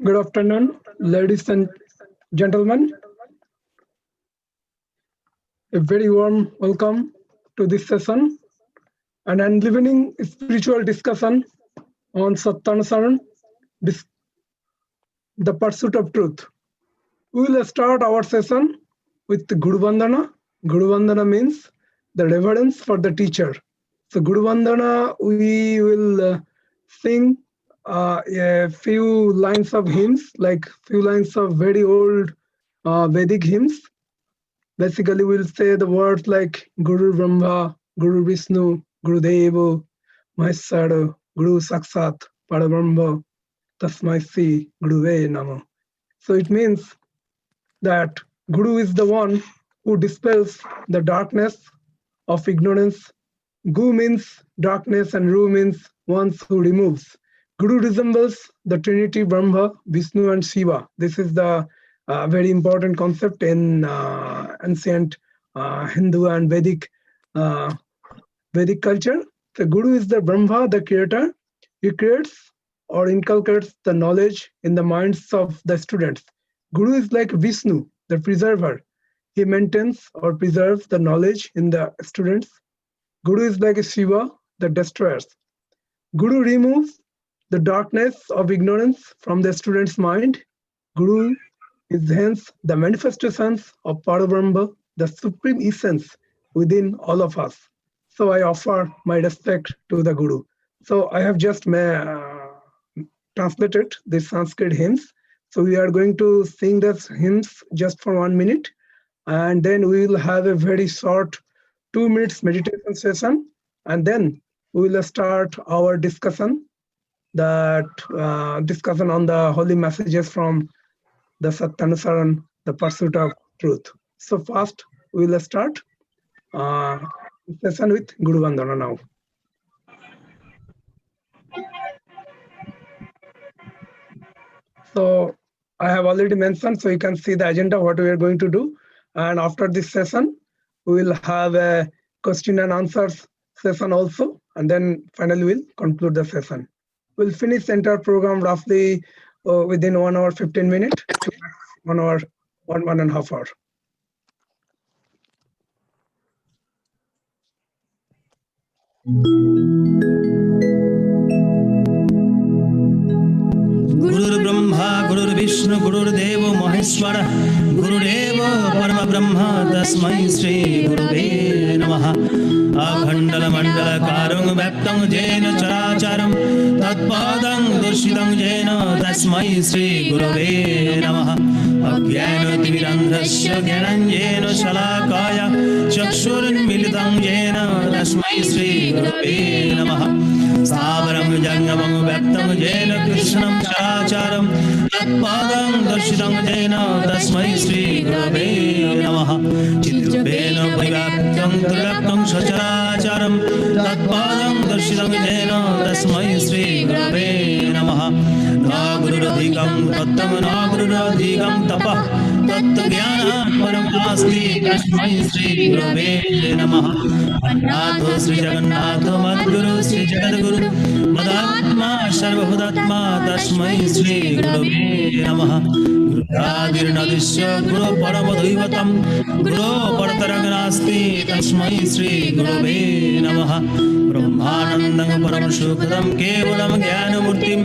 Good afternoon, ladies and gentlemen. A very warm welcome to this session, an enlivening spiritual discussion on Satyanusaran, the pursuit of truth. We will start our session with Guru Vandana. Guru Vandana means the reverence for the teacher. So Guru Vandana, we will sing a few lines of hymns, like few lines of very old Vedic hymns. Basically, we'll say the words like Guru Brahma, Guru Vishnu, Guru Devo, Maheshwara, Guru Sakshat, Parabrahma, Tasmai Sri Guruve Namo. So it means that Guru is the one who dispels the darkness of ignorance. Gu means darkness and Ru means one who removes. Guru resembles the Trinity Brahma, Vishnu and Shiva. This is the very important concept in ancient Hindu and Vedic culture. The Guru is the Brahma, the creator. He creates or inculcates the knowledge in the minds of the students. Guru is like Vishnu, the preserver. He maintains or preserves the knowledge in the students. Guru is like Shiva, the destroyer. Guru removes the darkness of ignorance from the student's mind. Guru is hence the manifestations of Parabrahma, the supreme essence within all of us. So I offer my respect to the Guru. So I have just translated the Sanskrit hymns. So we are going to sing these hymns just for 1 minute, and then we will have a very short 2 minutes meditation session, and then we will start our discussion, discussion on the holy messages from the Satyanusaran, the pursuit of truth. So first, we will start session with Guru Vandana now. So I have already mentioned, so you can see the agenda, what we are going to do. And after this session, we will have a question and answers session also. And then finally, we'll conclude the session. We'll finish the entire program roughly within 1 hour, 15 minutes, 1 hour, 1.5 hours. Guru Brahma, Guru Vishnu, Guru Devo Maheshwara, Guru Devo Parama Brahma, Tasmai Sri Guruve Namaha. Akhandala Mandala Karung Vaptang Jena Characharam, Tatpadang Dushidang Jena, Tasmai Sri Guruve Namaha. Agyana Tivirandhasya Gyananjena Shalakaya, Chakshuran Militang Jena, Tasmai Sri Guruve Namaha. Sabaram Jangamam Vaptam Jena Krishnam Characharam, Tatpadam Darshidam Jena, Tasmai Sri Gurave Namaha. Chitrupena Privaptam Duraptam Sacharacharam, Tatpadam Darshidam Jena, Tasmai Sri Gurave Namaha. Naguru Radhikam Tattam Naguru Radhikam Tapa, Tatt Jnana Param Asti, Tasmai Sri Gurave Namaha. Anatho Sri Jagannatho Madguru Sri Jagadguru Madatma Sarvabhudatma Tasmai Sri Gurave Namaha. Gurudadir Nadisya Guru Paramadhivatam Guru Parataraganasti Tasmai Sri Gurave Namaha. Brahmanandam Paramashukadam Kevalam Jnanamurtim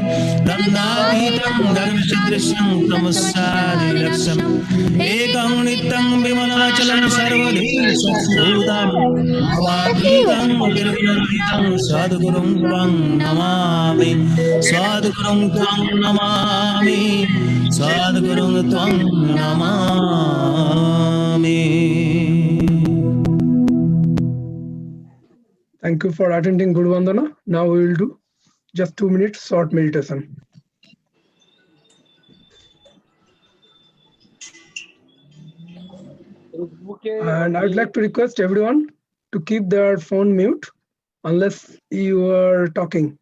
Dandaditam Dharmachidrishyam Tamasadi Laksham Ekam Nityam Vimalachalam Sarvadhi Satsudam Avadhitam Virvinadhitam Sadgurum Tvang Namami Sadgurum Tvang Namami Sadgurum Tvang Namami. Thank you for attending Guru Vandana. Now we will do just 2 minutes short meditation. And I'd like to request everyone to keep their phone mute unless you are talking.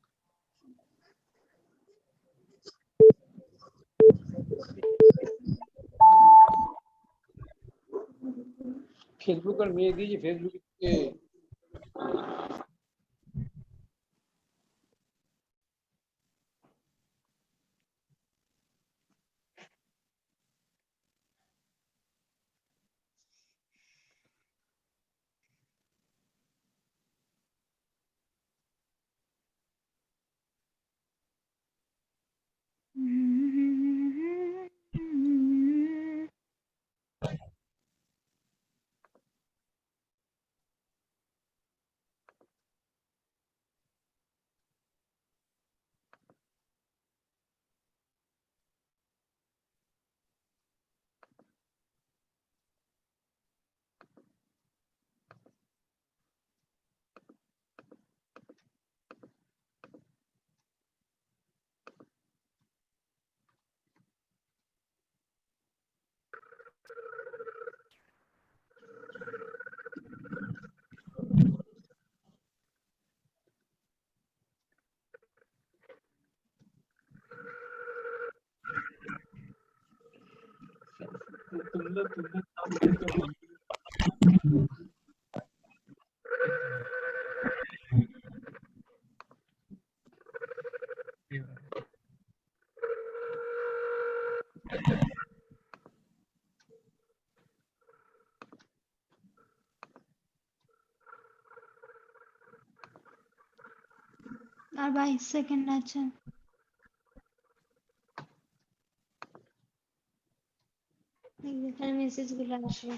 Facebook और मेरे दीजिए Facebook के আর 22 second আছে। এখানে message গুলো আসবে।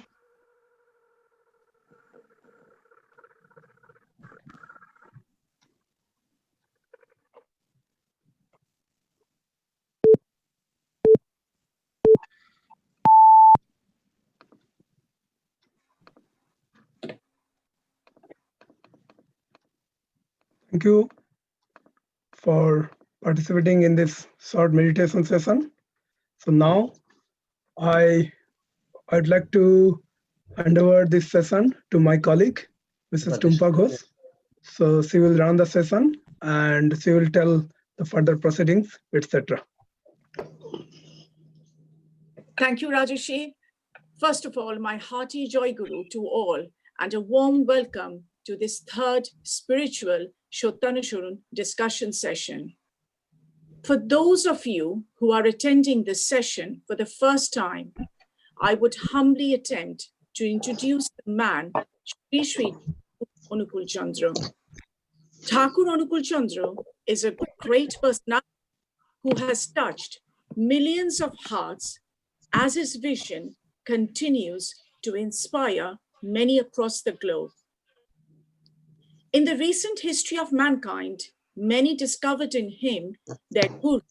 Thank you for participating in this short meditation session. So now I'd like to hand over this session to my colleague, Mrs. Tumpa Ghosh. So she will run the session and she will tell the further proceedings, etc. Thank you, Rajeshi. First of all, my hearty joy guru to all and a warm welcome to this third spiritual Satyanusaran discussion session. For those of you who are attending this session for the first time, I would humbly attempt to introduce the man, Shri Shri Anukul Chandra. Thakur Anukul Chandra is a great personality who has touched millions of hearts as his vision continues to inspire many across the globe. In the recent history of mankind, many discovered in him their guru,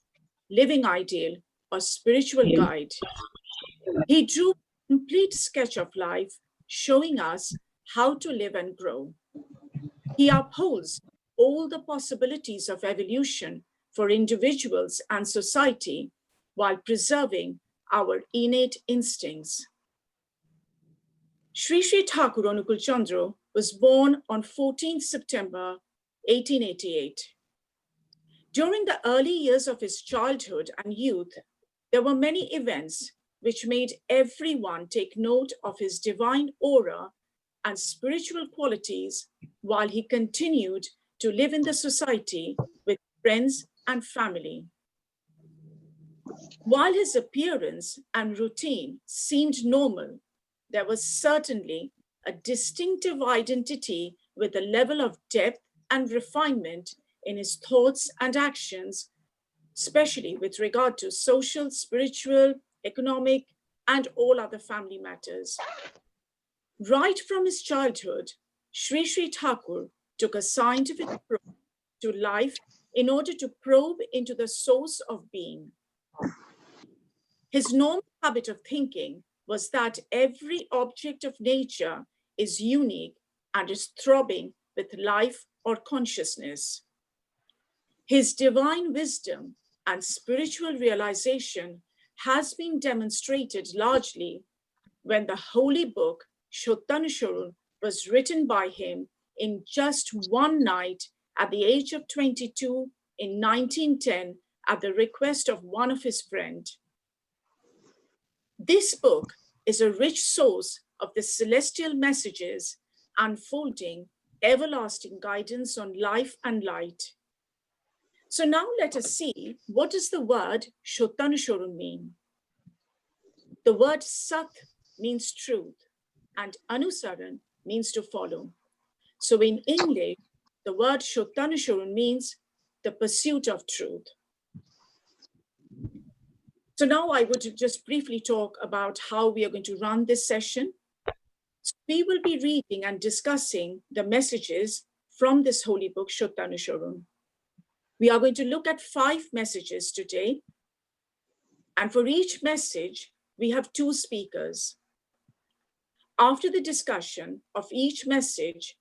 living ideal, or spiritual guide. He drew a complete sketch of life, showing us how to live and grow. He upholds all the possibilities of evolution for individuals and society while preserving our innate instincts. Shri Shri Thakur Anukul Chandra was born on 14th September 1888. During the early years of his childhood and youth, there were many events which made everyone take note of his divine aura and spiritual qualities while he continued to live in the society with friends and family. While his appearance and routine seemed normal, there was certainly a distinctive identity with a level of depth and refinement in his thoughts and actions, especially with regard to social, spiritual, economic, and all other family matters. Right from his childhood, Shri Shri Thakur took a scientific approach to life in order to probe into the source of being. His normal habit of thinking was that every object of nature is unique and is throbbing with life or consciousness. His divine wisdom and spiritual realization has been demonstrated largely when the holy book Satyanusaran was written by him in just one night at the age of 22 in 1910 at the request of one of his friends. This book is a rich source of the celestial messages unfolding everlasting guidance on life and light. So now let us see, what does the word Satyanusaran mean? The word Sat means truth and Anusaran means to follow. So in English, the word Satyanusaran means the pursuit of truth. So now I would just briefly talk about how we are going to run this session. So we will be reading and discussing the messages from this holy book, Satyanusaran. We are going to look at 5 messages today. And for each message, we have 2 speakers. After the discussion of each message,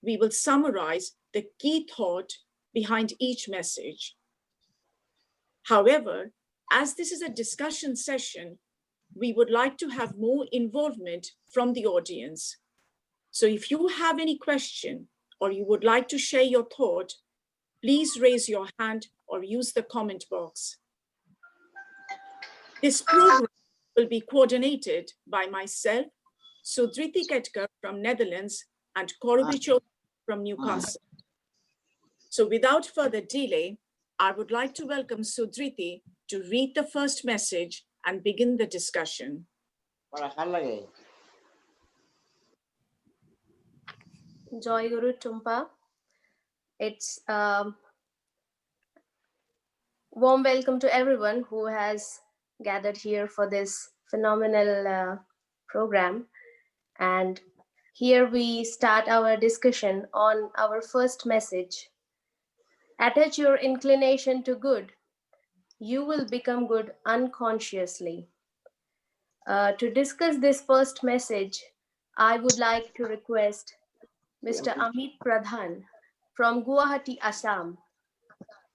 we will summarize the key thought behind each message. However, as this is a discussion session, we would like to have more involvement from the audience. So if you have any question or you would like to share your thought, please raise your hand or use the comment box. This program will be coordinated by myself, Sudriti Ketkar from Netherlands, and Korobicho from Newcastle. So without further delay, I would like to welcome Sudriti to read the first message and begin the discussion. Joy Guru Tumpa. It's warm welcome to everyone who has gathered here for this phenomenal program. And here we start our discussion on our first message. Attach your inclination to good. You will become good unconsciously. To discuss this first message, I would like to request Mr. Amit Pradhan from Guwahati, Assam.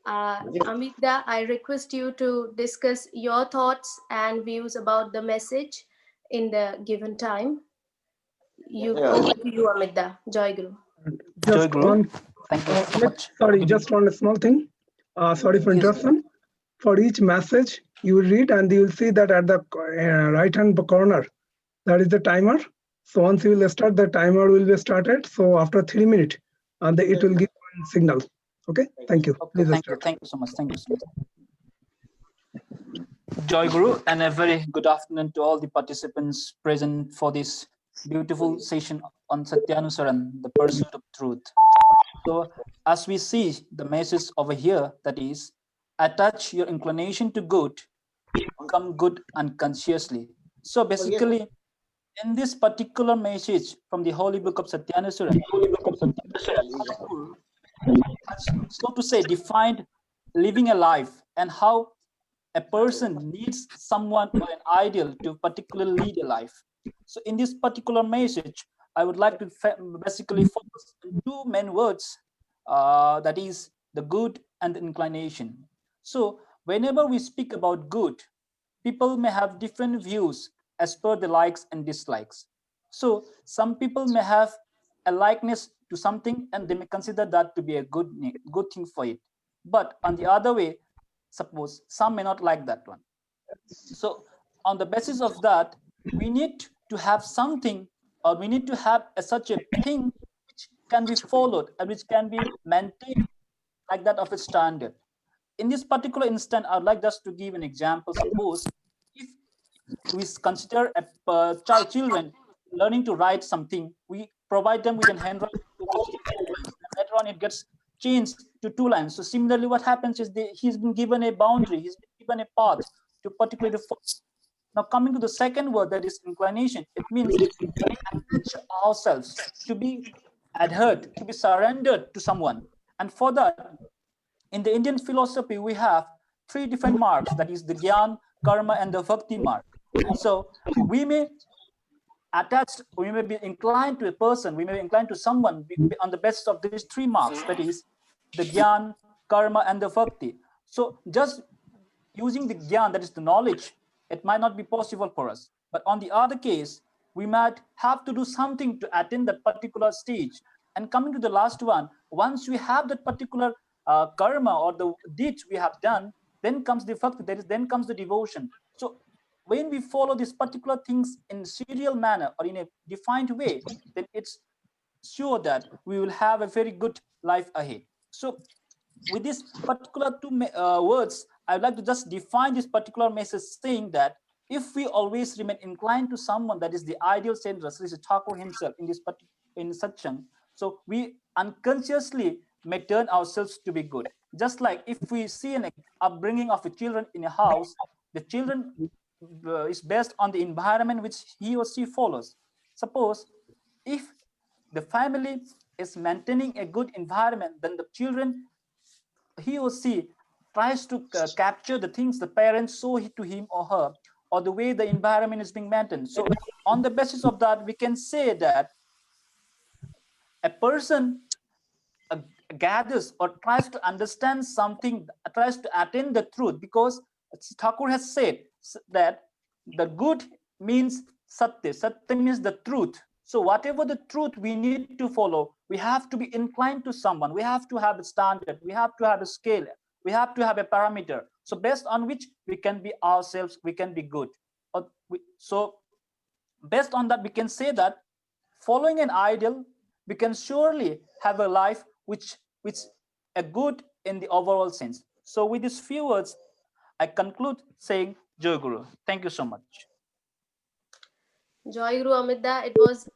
Amita, I request you to discuss your thoughts and views about the message in the given time. Over to you, Amita. Joy Guru. Just Guru. one. Thank you so much. Sorry, just one small thing. Sorry for interruption. For each message you will read, and you will see that at the right hand corner, that is the timer. So once you will start, the timer will be started. So after 3 minutes, and it will give one signal. Okay, thank you. Okay, thank you so much. Thank you so much. Joy Guru, and a very good afternoon to all the participants present for this beautiful session on Satyanusaran, the pursuit of truth. So as we see the message over here, that is, attach your inclination to good, become good unconsciously. So basically, in this particular message from the Holy Book of Satyanusaran, so to say, defined living a life and how a person needs someone or an ideal to particularly lead a life. So in this particular message, I would like to basically focus on two main words, that is the good and the inclination. So whenever we speak about good, people may have different views as per the likes and dislikes. So some people may have a likeness to something and they may consider that to be a good thing for it. But on the other way, suppose some may not like that one. So on the basis of that, we need to have something, or we need to have such a thing which can be followed and which can be maintained like that of a standard. In this particular instance, I would like just to give an example. Suppose if we consider children learning to write something, we provide them with a handwriting which is 2 lines, and later on it gets changed to 2 lines. So similarly, what happens is he's been given a boundary, he's been given a path to particularly follow. Now coming to the second word, that is inclination, it means we attach ourselves to be adhered, to be surrendered to someone. And for that, in the Indian philosophy, we have 3 different marks, that is the Gyan, Karma, and the Bhakti mark. So we may be inclined to a person, we may be inclined to someone on the basis of these 3 marks, that is the Gyan, Karma, and the Bhakti. So just using the Gyan, that is the knowledge, it might not be possible for us. But on the other case, we might have to do something to attain that particular stage. And coming to the last one, once we have that particular karma or the deeds we have done, then comes the bhakti, then comes the devotion. So when we follow these particular things in serial manner or in a defined way, then it's sure that we will have a very good life ahead. So with this particular 2 words, I would like to just define this particular message, saying that if we always remain inclined to someone, that is the ideal saint Sri Thakur himself in this in Satsang, so we unconsciously may turn ourselves to be good. Just like if we see an upbringing of the children in a house, the children is based on the environment which he or she follows. Suppose if the family is maintaining a good environment, then the children, he or she tries to capture the things the parents show to him or her, or the way the environment is being maintained. So on the basis of that, we can say that a person gathers or tries to understand something, tries to attain the truth, because Thakur has said that the good means satya. Satya means the truth. So whatever the truth we need to follow, we have to be inclined to someone. We have to have a standard. We have to have a scale. We have to have a parameter. So based on which we can be ourselves, we can be good. So based on that, we can say that following an ideal, we can surely have a life which a good in the overall sense. So with these few words, I conclude saying Joy Guru. Thank you so much. Joy Guru Amida, it was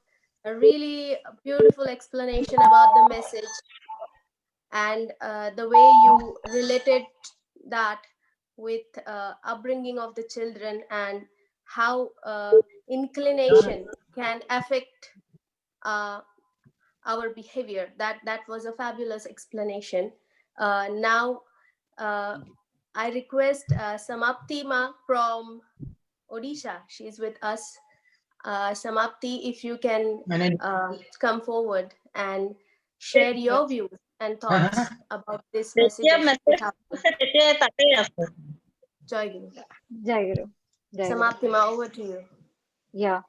a really beautiful explanation about the message and the way you related that with upbringing of the children and how inclination can affect our behavior. That was a fabulous explanation. Now I request Samaptima from Odisha. She's with us. Samapti, if you can come forward and share your views and thoughts about this message. Joy Guru. Jai Guru. Jai Guru. Samaptima, over to you. Yeah.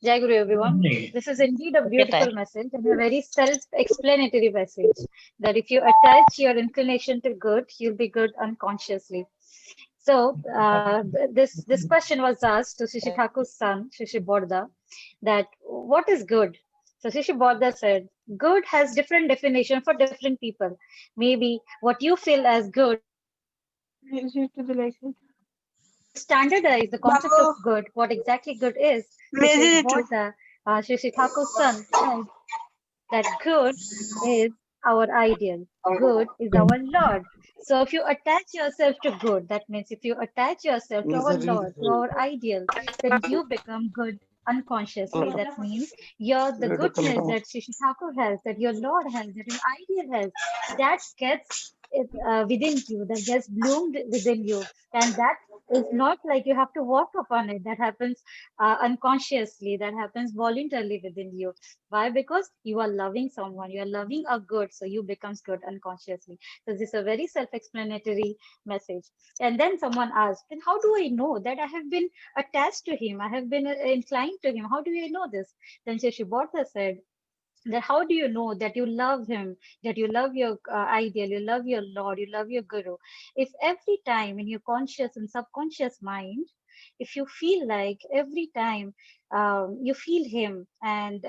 Jai Guru, everyone. This is indeed a beautiful message and a very self-explanatory message that if you attach your inclination to good, you'll be good unconsciously. So this question was asked to Shishi Thakur's son, Shishi Borda, that what is good? So Shishi Borda said, good has different definition for different people. Maybe what you feel as good, to standardize the concept of good, what exactly good is, Shishi Borda, Shishi Thakur's son, said that good is our ideal. Good is our Lord. So if you attach yourself to good, that means if you attach yourself to our Lord, to our ideal, then you become good unconsciously. That means the goodness that Shishi Thakur has, that your Lord has, that your ideal has, that gets within you, that gets bloomed within you. And that is not like you have to work upon it. That happens unconsciously, that happens voluntarily within you. Why? Because you are loving someone, you are loving a good, so you becomes good unconsciously. So this is a very self-explanatory message. And then someone asked, then how do I know that I have been attached to him? I have been inclined to him. How do I know this? Then Shashi Bharta said, that how do you know that you love him, that you love your ideal, you love your Lord, you love your Guru? If every time in your conscious and subconscious mind, if you feel like every time you feel him and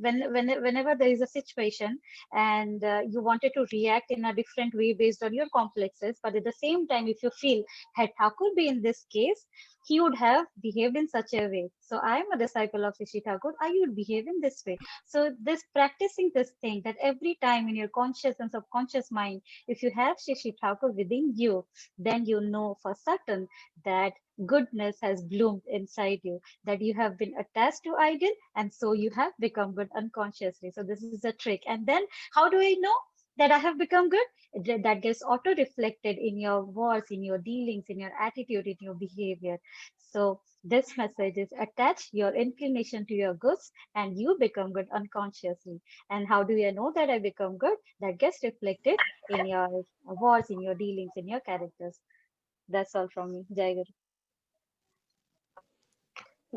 whenever there is a situation and you wanted to react in a different way based on your complexes, but at the same time, if you feel, had Thakur be in this case, he would have behaved in such a way. So I am a disciple of Shishi Thakur, I would behave in this way. So this practicing this thing, that every time in your conscious and subconscious mind, if you have Shishi Thakur within you, then you know for certain that goodness has bloomed inside you, that you have been attached to ideal, and so you have become good unconsciously. So this is a trick. And then how do I know that I have become good? That gets auto reflected in your words, in your dealings, in your attitude, in your behavior. So this message is attach your inclination to your goods and you become good unconsciously. And how do you know that I become good? That gets reflected in your words, in your dealings, in your characters. That's all from me. Jai Guru.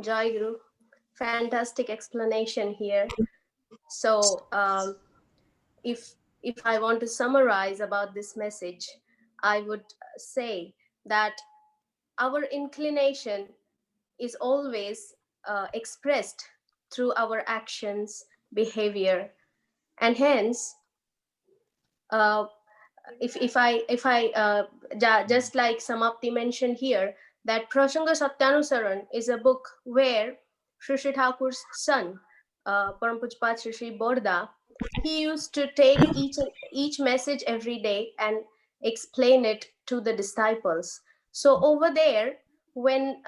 Joy Guru, fantastic explanation here. So if I want to summarize about this message, I would say that our inclination is always expressed through our actions, behavior, and hence, if I just like Samapti mentioned here, that Prasanga Satyanusaran is a book where Shri Thakur's son, Param Pujpat Shri Borda, he used to take each message every day and explain it to the disciples. So over there, when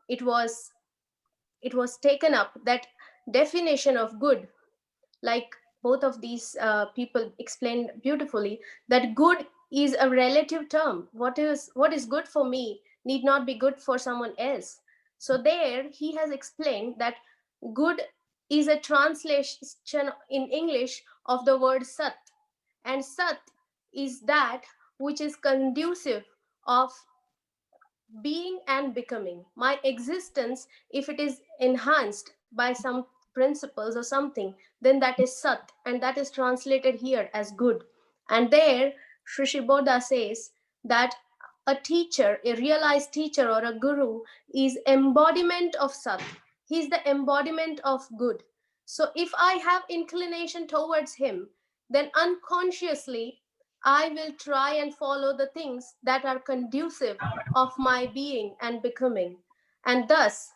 it was taken up, that definition of good, like both of these people explained beautifully, that good is a relative term. What is good for me need not be good for someone else. So there he has explained that good is a translation in English of the word sat, and sat is that which is conducive of being and becoming. My existence, if it is enhanced by some principles or something, then that is sat, and that is translated here as good. And there Shri Bodha says that a teacher, a realized teacher or a guru is embodiment of Sat. He's the embodiment of good. So if I have inclination towards him, then unconsciously I will try and follow the things that are conducive of my being and becoming. And thus,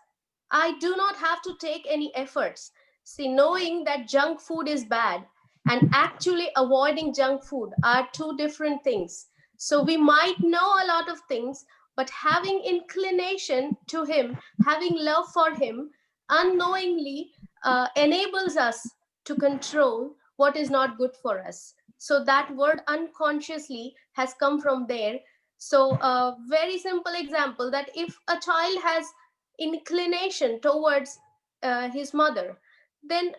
I do not have to take any efforts. See, knowing that junk food is bad and actually avoiding junk food are two different things. So we might know a lot of things, but having inclination to him, having love for him, unknowingly enables us to control what is not good for us. So that word unconsciously has come from there. So a very simple example, that if a child has inclination towards his mother, then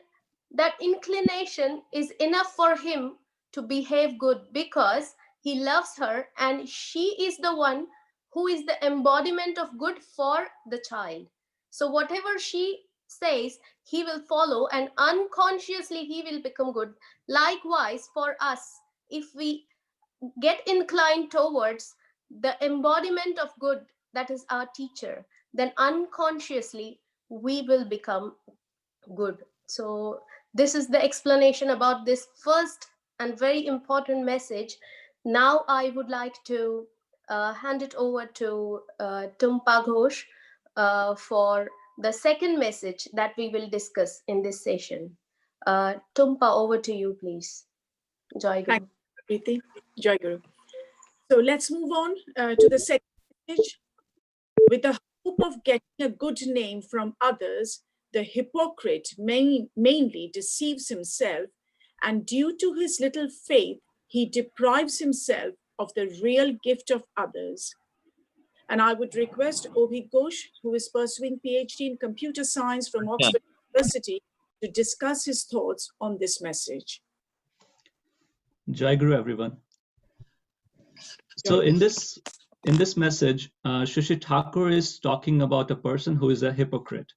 that inclination is enough for him to behave good, because he loves her and she is the one who is the embodiment of good for the child. So whatever she says, he will follow, and unconsciously he will become good. Likewise, for us, if we get inclined towards the embodiment of good, that is our teacher, then unconsciously we will become good. So this is the explanation about this first and very important message. Now I would like to hand it over to Tumpa Ghosh for the second message that we will discuss in this session. Tumpa, over to you, please. Joy Guru. Thank you, Preeti. Joy Guru. So let's move on to the second message. With the hope of getting a good name from others, the hypocrite mainly deceives himself, and due to his little faith, he deprives himself of the real gift of others. And I would request Obi Ghosh, who is pursuing PhD in computer science from Oxford University, to discuss his thoughts on this message. Jai Guru, everyone. So in this message, Shashi Thakur is talking about a person who is a hypocrite.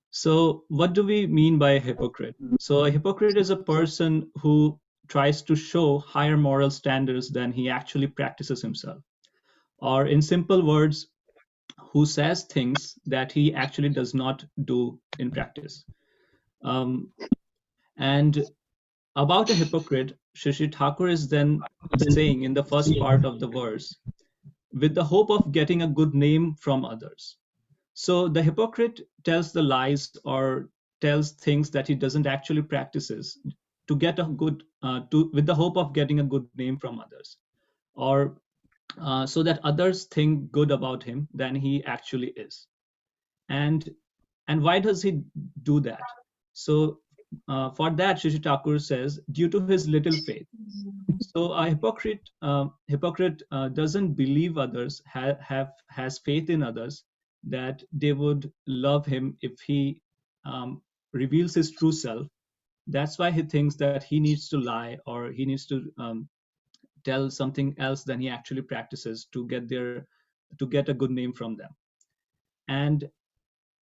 So what do we mean by a hypocrite? So a hypocrite is a person who tries to show higher moral standards than he actually practices himself. Or in simple words, who says things that he actually does not do in practice. And about a hypocrite, Shashi Thakur is then saying in the first part of the verse, with the hope of getting a good name from others. So the hypocrite tells the lies or tells things that he doesn't actually practices to get a good, with the hope of getting a good name from others, or so that others think good about him than he actually is. And why does he do that? So for that, Shashi Thakur says, due to his little faith. So a hypocrite doesn't believe others, has faith in others, that they would love him if he reveals his true self. That's why he thinks that he needs to lie, or he needs to tell something else than he actually practices to get a good name from them. And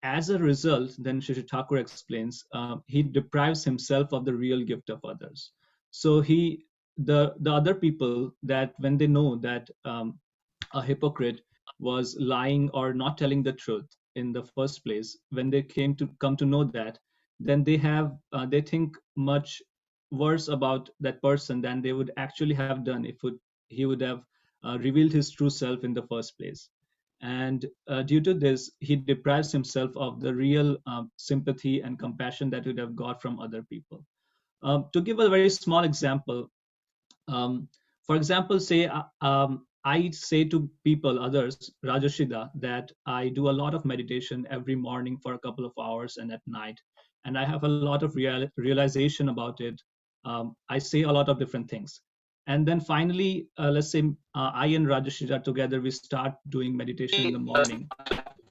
as a result, then Shashi Thakur explains, he deprives himself of the real gift of others. So the other people, that when they know that a hypocrite was lying or not telling the truth in the first place, when they come to know that, then they think much worse about that person than they would actually have done if he would have revealed his true self in the first place. And due to this, he deprives himself of the real sympathy and compassion that he would have got from other people. To give a very small example, for example, say I say to people, others, Rajashida, that I do a lot of meditation every morning for a couple of hours and at night, and I have a lot of realization about it. I say a lot of different things. And then finally, let's say I and Rajashida together, we start doing meditation in the morning.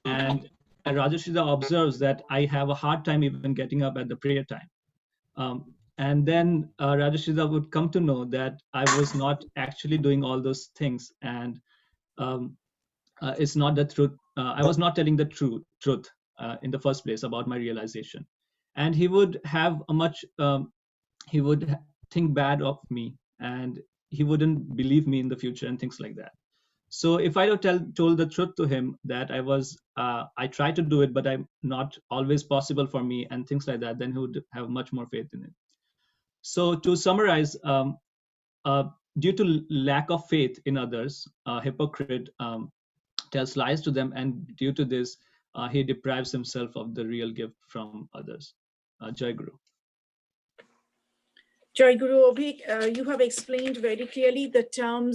And Rajashida observes that I have a hard time even getting up at the prayer time. And then Rajashida would come to know that I was not actually doing all those things. And it's not the truth. I was not telling the truth in the first place about my realization. And he would have he would think bad of me, and he wouldn't believe me in the future and things like that. So if I told the truth to him that I tried to do it, but I'm not always possible for me and things like that, then he would have much more faith in it. So to summarize, due to lack of faith in others, a hypocrite tells lies to them, and due to this, he deprives himself of the real gift from others. Jai Guru. Jai Guru Obik, you have explained very clearly the term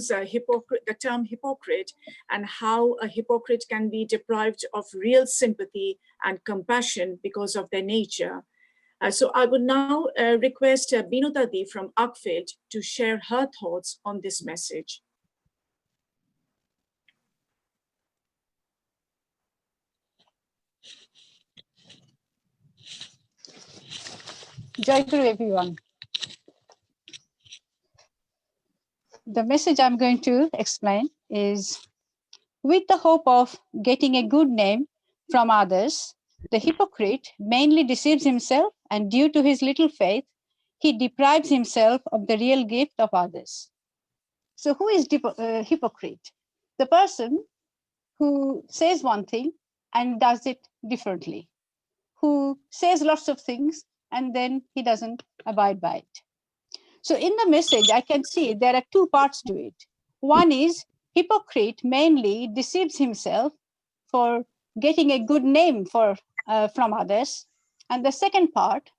hypocrite and how a hypocrite can be deprived of real sympathy and compassion because of their nature. So I would now request Binodadi from Uckfield to share her thoughts on this message. Jai Guru everyone. The message I'm going to explain is, with the hope of getting a good name from others, the hypocrite mainly deceives himself, and due to his little faith, he deprives himself of the real gift of others. So who is hypocrite? The person who says one thing and does it differently, who says lots of things and then he doesn't abide by it. So in the message, I can see there are two parts to it. One is hypocrite mainly deceives himself for getting a good name from others. And the second part,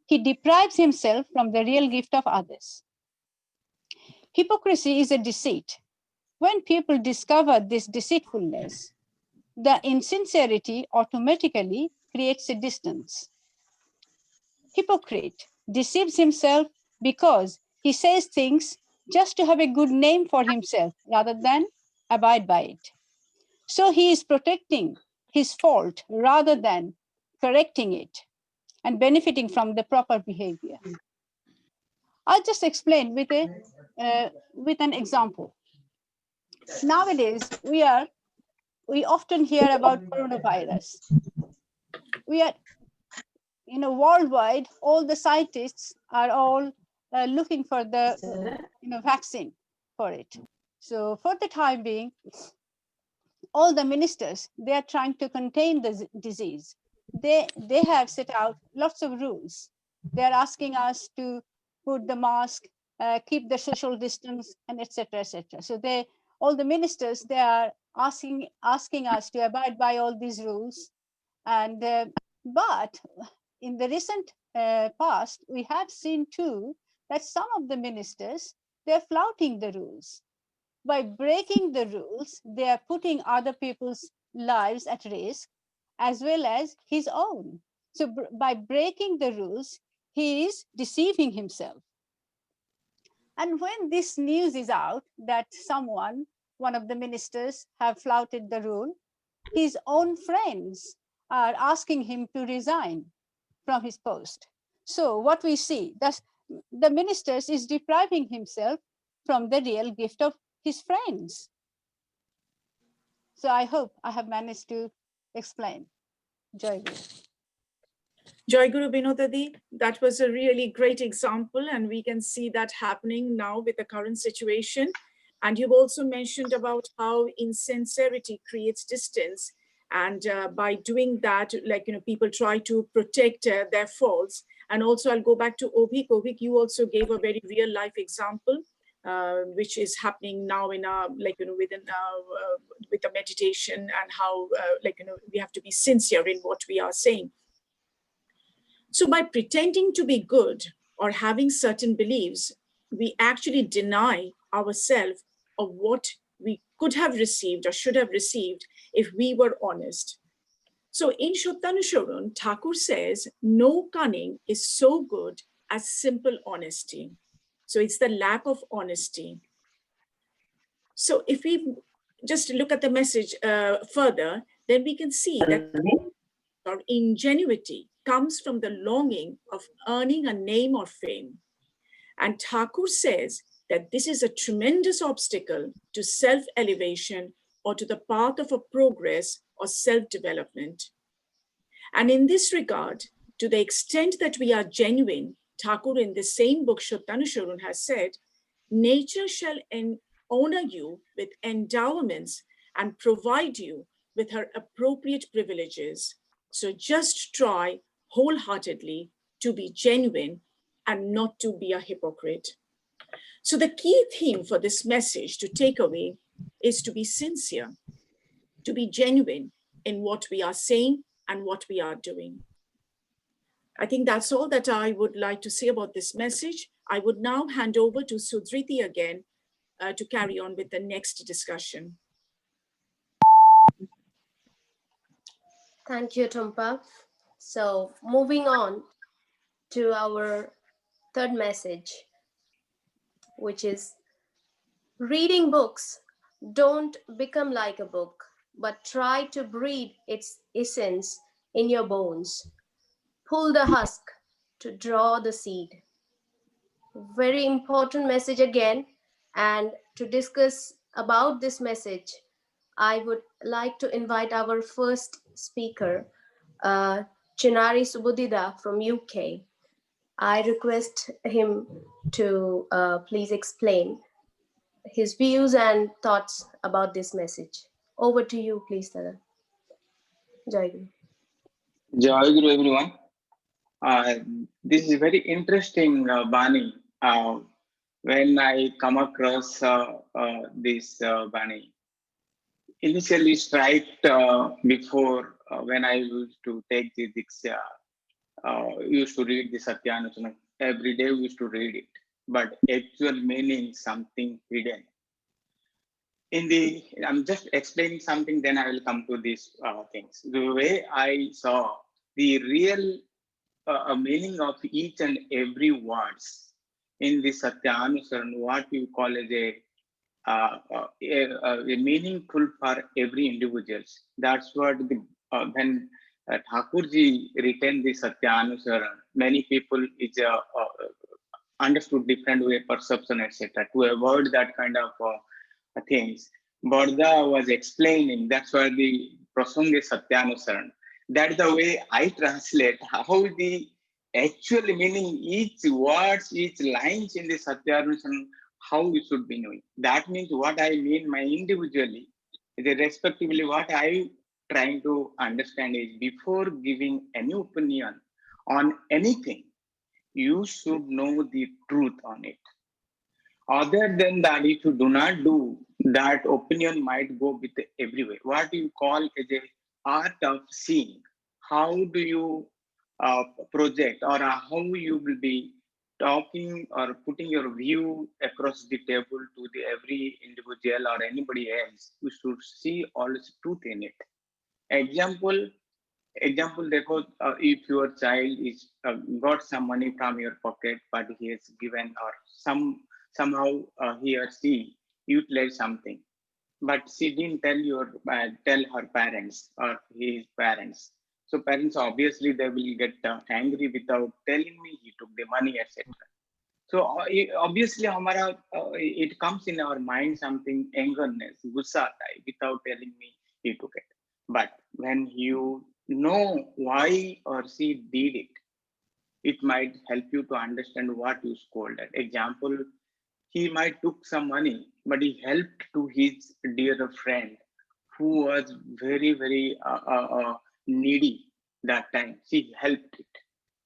he deprives himself from the real gift of others. Hypocrisy is a deceit. When people discover this deceitfulness, the insincerity automatically creates a distance. Hypocrite deceives himself because he says things just to have a good name for himself rather than abide by it. So he is protecting his fault rather than correcting it and benefiting from the proper behavior. I'll just explain with an example. Nowadays, we often hear about coronavirus. We are, worldwide, all the scientists are all looking for the vaccine for it. So for the time being, all the ministers, they are trying to contain the disease. They have set out lots of rules. They are asking us to put the mask, keep the social distance, and etc., etc. So all the ministers, they are asking us to abide by all these rules. And but in the recent past, we have seen too that some of the ministers, they're flouting the rules. By breaking the rules, they are putting other people's lives at risk as well as his own. So by breaking the rules, he is deceiving himself. And when this news is out that one of the ministers have flouted the rule, his own friends are asking him to resign from his post. So what we see, the ministers is depriving himself from the real gift of his friends. So I hope I have managed to explain. Jai Guru. Jai Guru Binodadi, that was a really great example, and we can see that happening now with the current situation. And you've also mentioned about how insincerity creates distance. And by doing that, people try to protect their faults. And also I'll go back to Obik. Obik, you also gave a very real life example, which is happening now in with the meditation, and how we have to be sincere in what we are saying. So by pretending to be good or having certain beliefs, we actually deny ourselves of what we could have received or should have received if we were honest. So in Satyanusaran, Thakur says, no cunning is so good as simple honesty. So it's the lack of honesty. So if we just look at the message further, then we can see that or ingenuity comes from the longing of earning a name or fame. And Thakur says that this is a tremendous obstacle to self-elevation or to the path of a progress or self-development. And in this regard, to the extent that we are genuine, Thakur in the same book, Satyanusaran, has said, nature shall honor you with endowments and provide you with her appropriate privileges. So just try wholeheartedly to be genuine and not to be a hypocrite. So the key theme for this message to take away is to be sincere, to be genuine in what we are saying and what we are doing. I think that's all that I would like to say about this message. I would now hand over to Sudhriti again to carry on with the next discussion. Thank you, Tumpa. So moving on to our third message, which is reading books. Don't become like a book, but try to breathe its essence in your bones. Pull the husk to draw the seed. Very important message again. And to discuss about this message, I would like to invite our first speaker, Chinari Subudida from UK. I request him to please explain his views and thoughts about this message. Over to you, please, Dada. Jai Guru. Jai Guru, everyone. This is very interesting, Bani. When I come across this Bani, initially right before when I used to take the Diksha, used to read the Satyanusaran. Every day we used to read it, but actual meaning something hidden. I'm just explaining something, then I will come to these things. The way I saw the real meaning of each and every words in the Satyanusaran, what you call as a meaningful for every individual. That's what when Thakurji written the Satyanusaran, many people is understood different way, perception, etc. To avoid that kind of things, Bodha was explaining. That's why the Prasanga is Satyanusaran. That's the way I translate how the actual meaning, each words, each lines in the Satyanusaran, how we should be knowing. That means what I mean my individually, respectively what I trying to understand is before giving any opinion on anything, you should know the truth on it. Other than that, if you do not do, that opinion might go with everywhere. What you call as a art of seeing. How do you project, or how you will be talking or putting your view across the table to the every individual or anybody else? You should see all the truth in it. Example, therefore, if your child is got some money from your pocket, but he has given or somehow he or she utilized something, but she didn't tell her parents or his parents. So parents obviously they will get angry without telling me he took the money, etc. So obviously, it comes in our mind something angerness, gussa without telling me he took it. But when you know why or she did it, it might help you to understand what you scolded. Example, he might took some money, but he helped to his dear friend who was very, very needy that time. She helped it.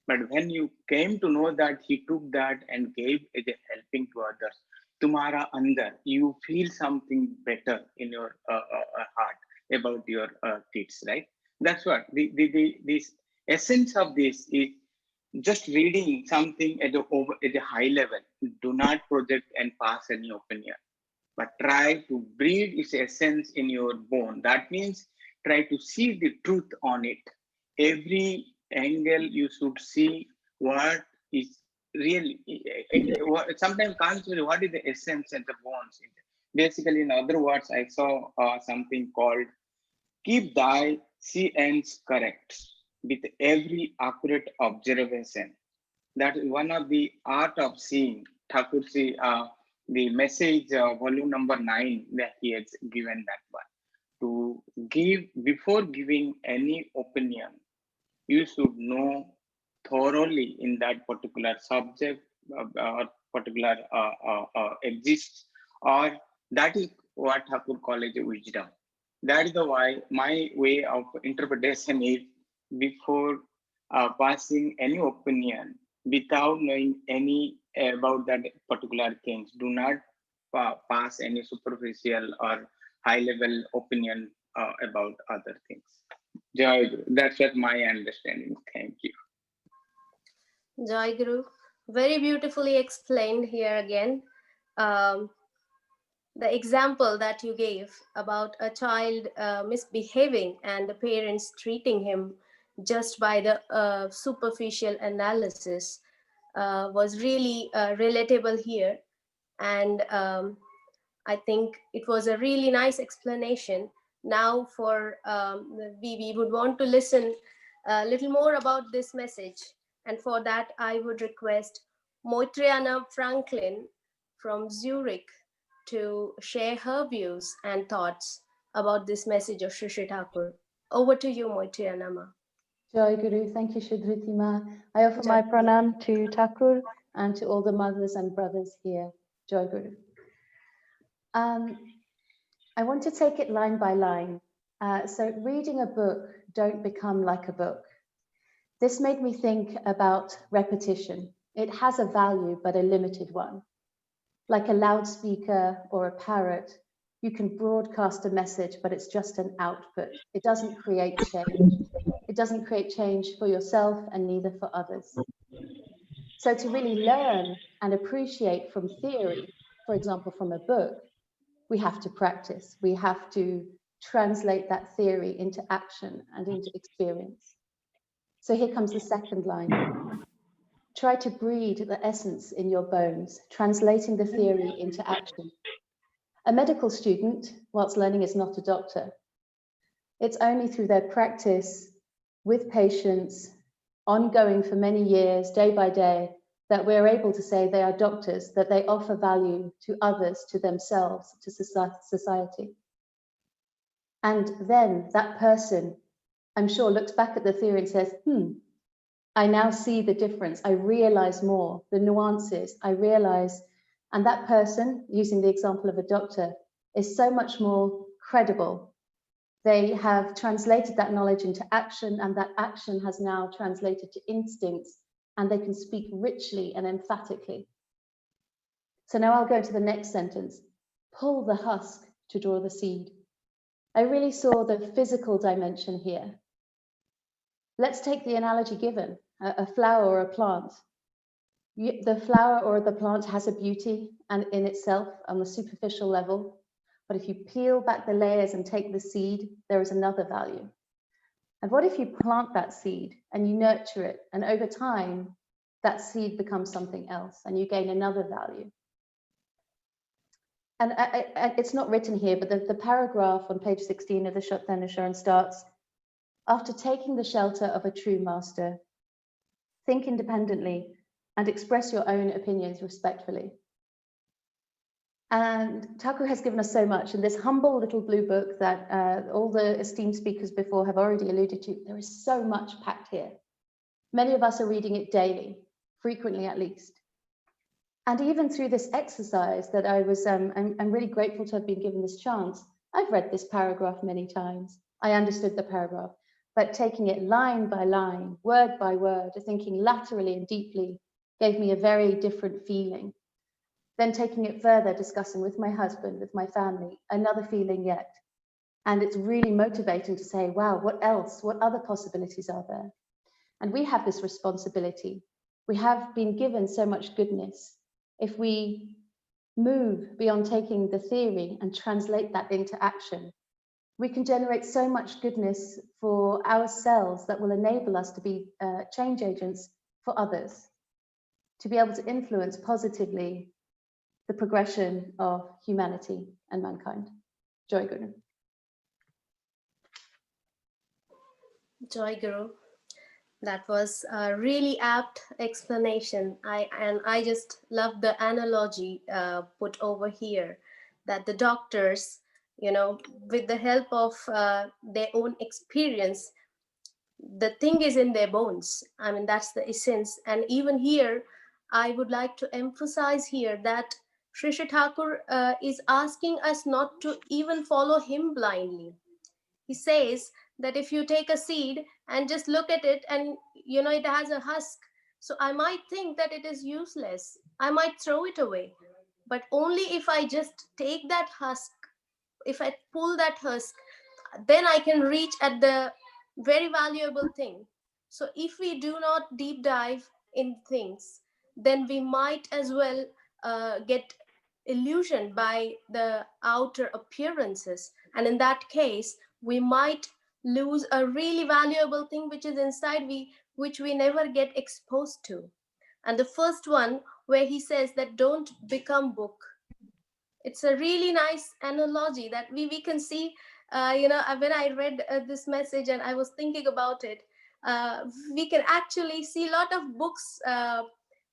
But when you came to know that he took that and gave as a helping to others, tumhara andar, you feel something better in your heart about your kids, right? That's what this essence of this is. Just reading something at a high level. Do not project and pass any opinion, but try to breathe its essence in your bone. That means try to see the truth on it. Every angle you should see what is really. Sometimes constantly what is the essence and the bones. Basically, in other words, I saw something called keep thy ends correct with every accurate observation. That is one of the art of seeing. Thakurji, the message, volume number 9, that he has given that one. To give, before giving any opinion, you should know thoroughly in that particular subject or particular exists, or That is what Thakur called as a wisdom. That is the why my way of interpretation is, before passing any opinion, without knowing any about that particular things, do not pass any superficial or high level opinion about other things. Jai Guru. That's what my understanding. Thank you. Jai Guru, very beautifully explained here again. The example that you gave about a child misbehaving and the parents treating him just by the superficial analysis was really relatable here. And I think it was a really nice explanation. Now for we would want to listen a little more about this message. And for that, I would request Moitriana Franklin from Zurich to share her views and thoughts about this message of Shri Shri Thakur. Over to you, Moitriana Ma. Jai Guru, thank you, Shudhriti Ma. I offer my pranam to Thakur and to all the mothers and brothers here. Jai Guru. I want to take it line by line. So reading a book, don't become like a book. This made me think about repetition. It has a value, but a limited one. Like a loudspeaker or a parrot, you can broadcast a message, but it's just an output. It doesn't create change. It doesn't create change for yourself and neither for others. So to really learn and appreciate from theory, for example, from a book, we have to practice. We have to translate that theory into action and into experience. So here comes the second line. Try to breed the essence in your bones, translating the theory into action. A medical student, whilst learning, is not a doctor. It's only through their practice with patients, ongoing for many years, day by day, that we're able to say they are doctors, that they offer value to others, to themselves, to society. And then that person, I'm sure, looks back at the theory and says, I now see the difference. I realize more, the nuances, I realize. And that person, using the example of a doctor, is so much more credible. They have translated that knowledge into action, and that action has now translated to instincts, and they can speak richly and emphatically. So now I'll go to the next sentence. Pull the husk to draw the seed. I really saw the physical dimension here. Let's take the analogy given, a flower or a plant. The flower or the plant has a beauty and in itself on the superficial level, but if you peel back the layers and take the seed, there is another value. And what if you plant that seed and you nurture it, and over time, that seed becomes something else and you gain another value? And it's not written here, but the paragraph on page 16 of the Satyanusaran starts, after taking the shelter of a true master, think independently and express your own opinions respectfully. And Thakur has given us so much in this humble little blue book that all the esteemed speakers before have already alluded to. There is so much packed here. Many of us are reading it daily, frequently at least. And even through this exercise that I was, I'm really grateful to have been given this chance. I've read this paragraph many times. I understood the paragraph, but taking it line by line, word by word, thinking laterally and deeply gave me a very different feeling. Then taking it further, discussing with my husband, with my family, another feeling yet. And it's really motivating to say, wow, what else? What other possibilities are there? And we have this responsibility. We have been given so much goodness. If we move beyond taking the theory and translate that into action, we can generate so much goodness for ourselves that will enable us to be change agents for others, to be able to influence positively the progression of humanity and mankind. Jai Guru. Jai Guru. That was a really apt explanation. I just love the analogy put over here, that the doctors, you know, with the help of their own experience, the thing is in their bones. I mean, that's the essence. And even here, I would like to emphasize here that Sri Sri Thakur is asking us not to even follow him blindly. He says that if you take a seed and just look at it and it has a husk, so I might think that it is useless. I might throw it away. But only if I just take that husk, if I pull that husk, then I can reach at the very valuable thing. So if we do not deep dive in things, then we might as well get illusioned by the outer appearances. And in that case, we might lose a really valuable thing which is inside which we never get exposed to. And the first one, where he says that don't become book, it's a really nice analogy that we can see. When I read this message and I was thinking about it, we can actually see a lot of books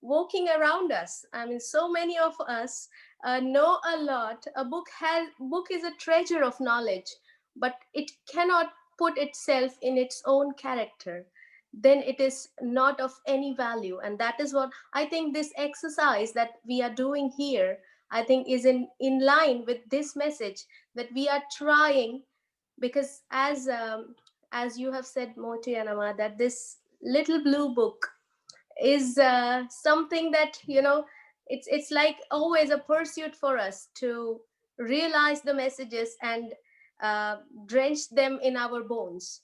walking around us. I mean, so many of us know a lot. Book is a treasure of knowledge, but it cannot put itself in its own character. Then it is not of any value. And that is what I think this exercise that we are doing here, I think, is in line with this message that we are trying. Because as you have said, Moti and Amma, that this little blue book is something that it's like always a pursuit for us to realize the messages and drench them in our bones.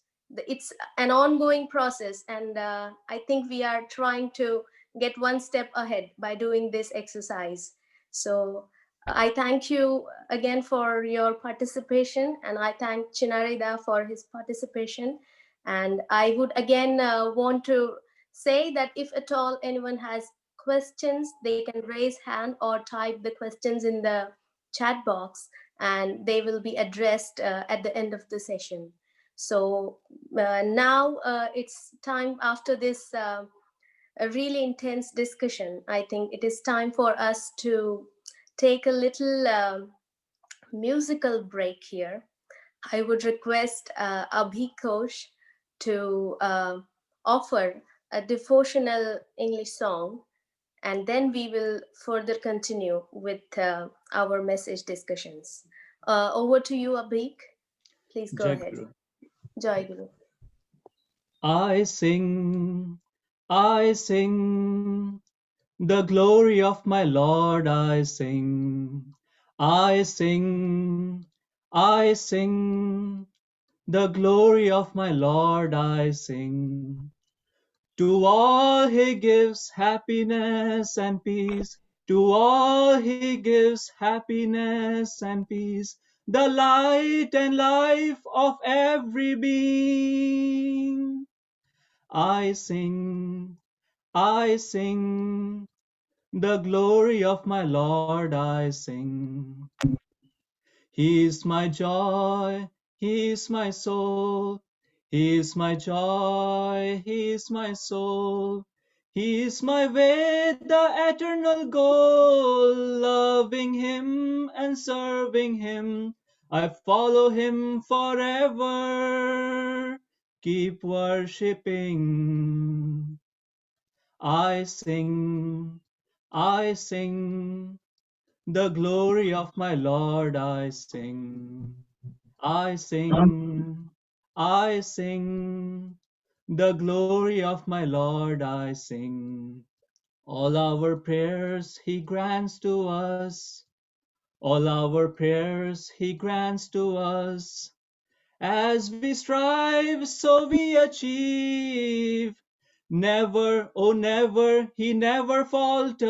It's an ongoing process, and I think we are trying to get one step ahead by doing this exercise. So I thank you again for your participation, and I thank Chinarida for his participation. And I would again want to say that if at all anyone has questions, they can raise hand or type the questions in the chat box, and they will be addressed at the end of the session. So now it's time, after this a really intense discussion, I think it is time for us to take a little musical break here. I would request Abhi Kosh to offer a devotional English song, and then we will further continue with our message discussions. Over to you, Abhi. Please go Jai ahead. Guru. Jai Guru. I sing, the glory of my Lord I sing. I sing, the glory of my Lord I sing. To all he gives happiness and peace. To all he gives happiness and peace. The light and life of every being. I sing, the glory of my Lord I sing. He is my joy, he is my soul. He is my joy, he is my soul. He is my way, the eternal goal. Loving him and serving him, I follow him forever. Keep worshipping. I sing, the glory of my Lord I sing. I sing, the glory of my Lord I sing. All our prayers he grants to us. All our prayers he grants to us. As we strive, so we achieve. Never, oh never, he never falters.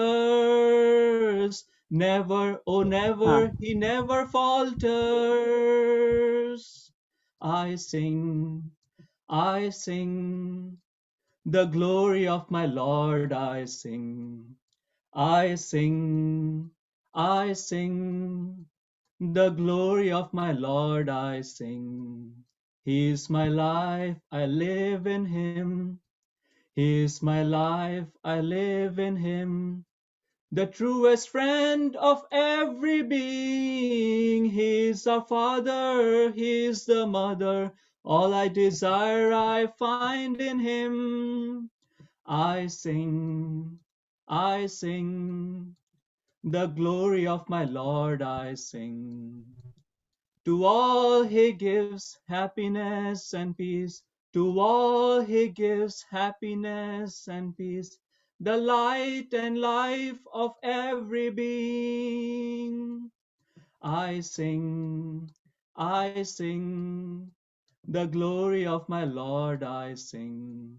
Never, oh never, he never falters. I sing, the glory of my Lord I sing. I sing, the glory of my Lord I sing. He is my life, I live in him. He is my life, I live in him. The truest friend of every being. He is our Father, he is the Mother. All I desire I find in him. I sing, The glory of my Lord I sing. To all he gives happiness and peace. To all he gives happiness and peace. The light and life of every being. I sing, I sing. The glory of my Lord I sing.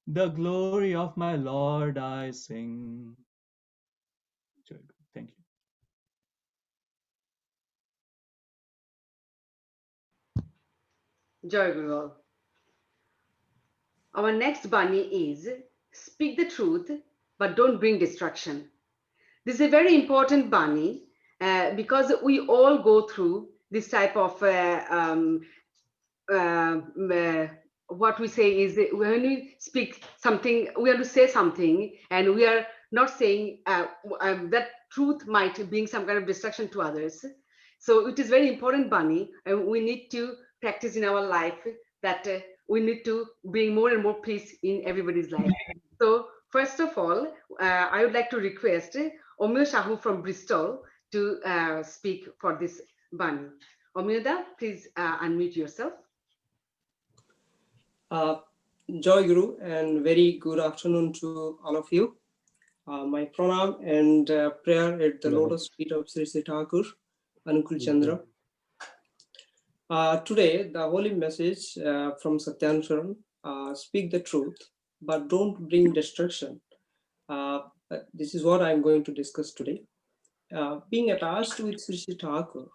The glory of my Lord I sing. Thank you. Joy Guru. Our next Bani is speak the truth, but don't bring destruction. This is a very important Bani because we all go through this type of what we say is when we speak something, we have to say something, and we are not saying that truth might bring some kind of destruction to others. So it is very important, Bani, and we need to practice in our life that we need to bring more and more peace in everybody's life. So first of all, I would like to request Omyo Shahu from Bristol to speak for this Bani. Omyoda, please unmute yourself. Joy Guru, and very good afternoon to all of you. My pranam and prayer at the lotus feet of Sri Sri Thakur, Anukul Chandra. Today, the holy message from Satyanusaran, speak the truth, but don't bring destruction. This is what I'm going to discuss today. Being attached with Sri Sri Thakur,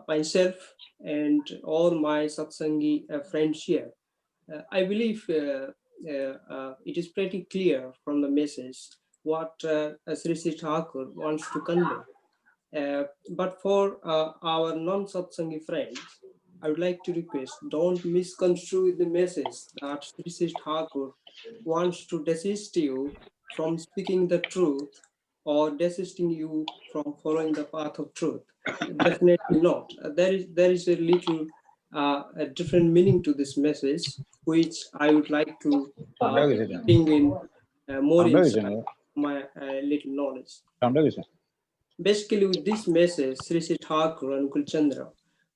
myself and all my Satsangi friends here, I believe it is pretty clear from the message what Sri Sri Thakur wants to convey. But for our non-Satsangi friends, I would like to request, don't misconstrue the message that Sri Sri Thakur wants to desist you from speaking the truth or desisting you from following the path of truth. Definitely not. There is a little a different meaning to this message, which I would like to bring in more insight, my little knowledge. Basically, with this message, Sri Sri Thakur and Kulchandra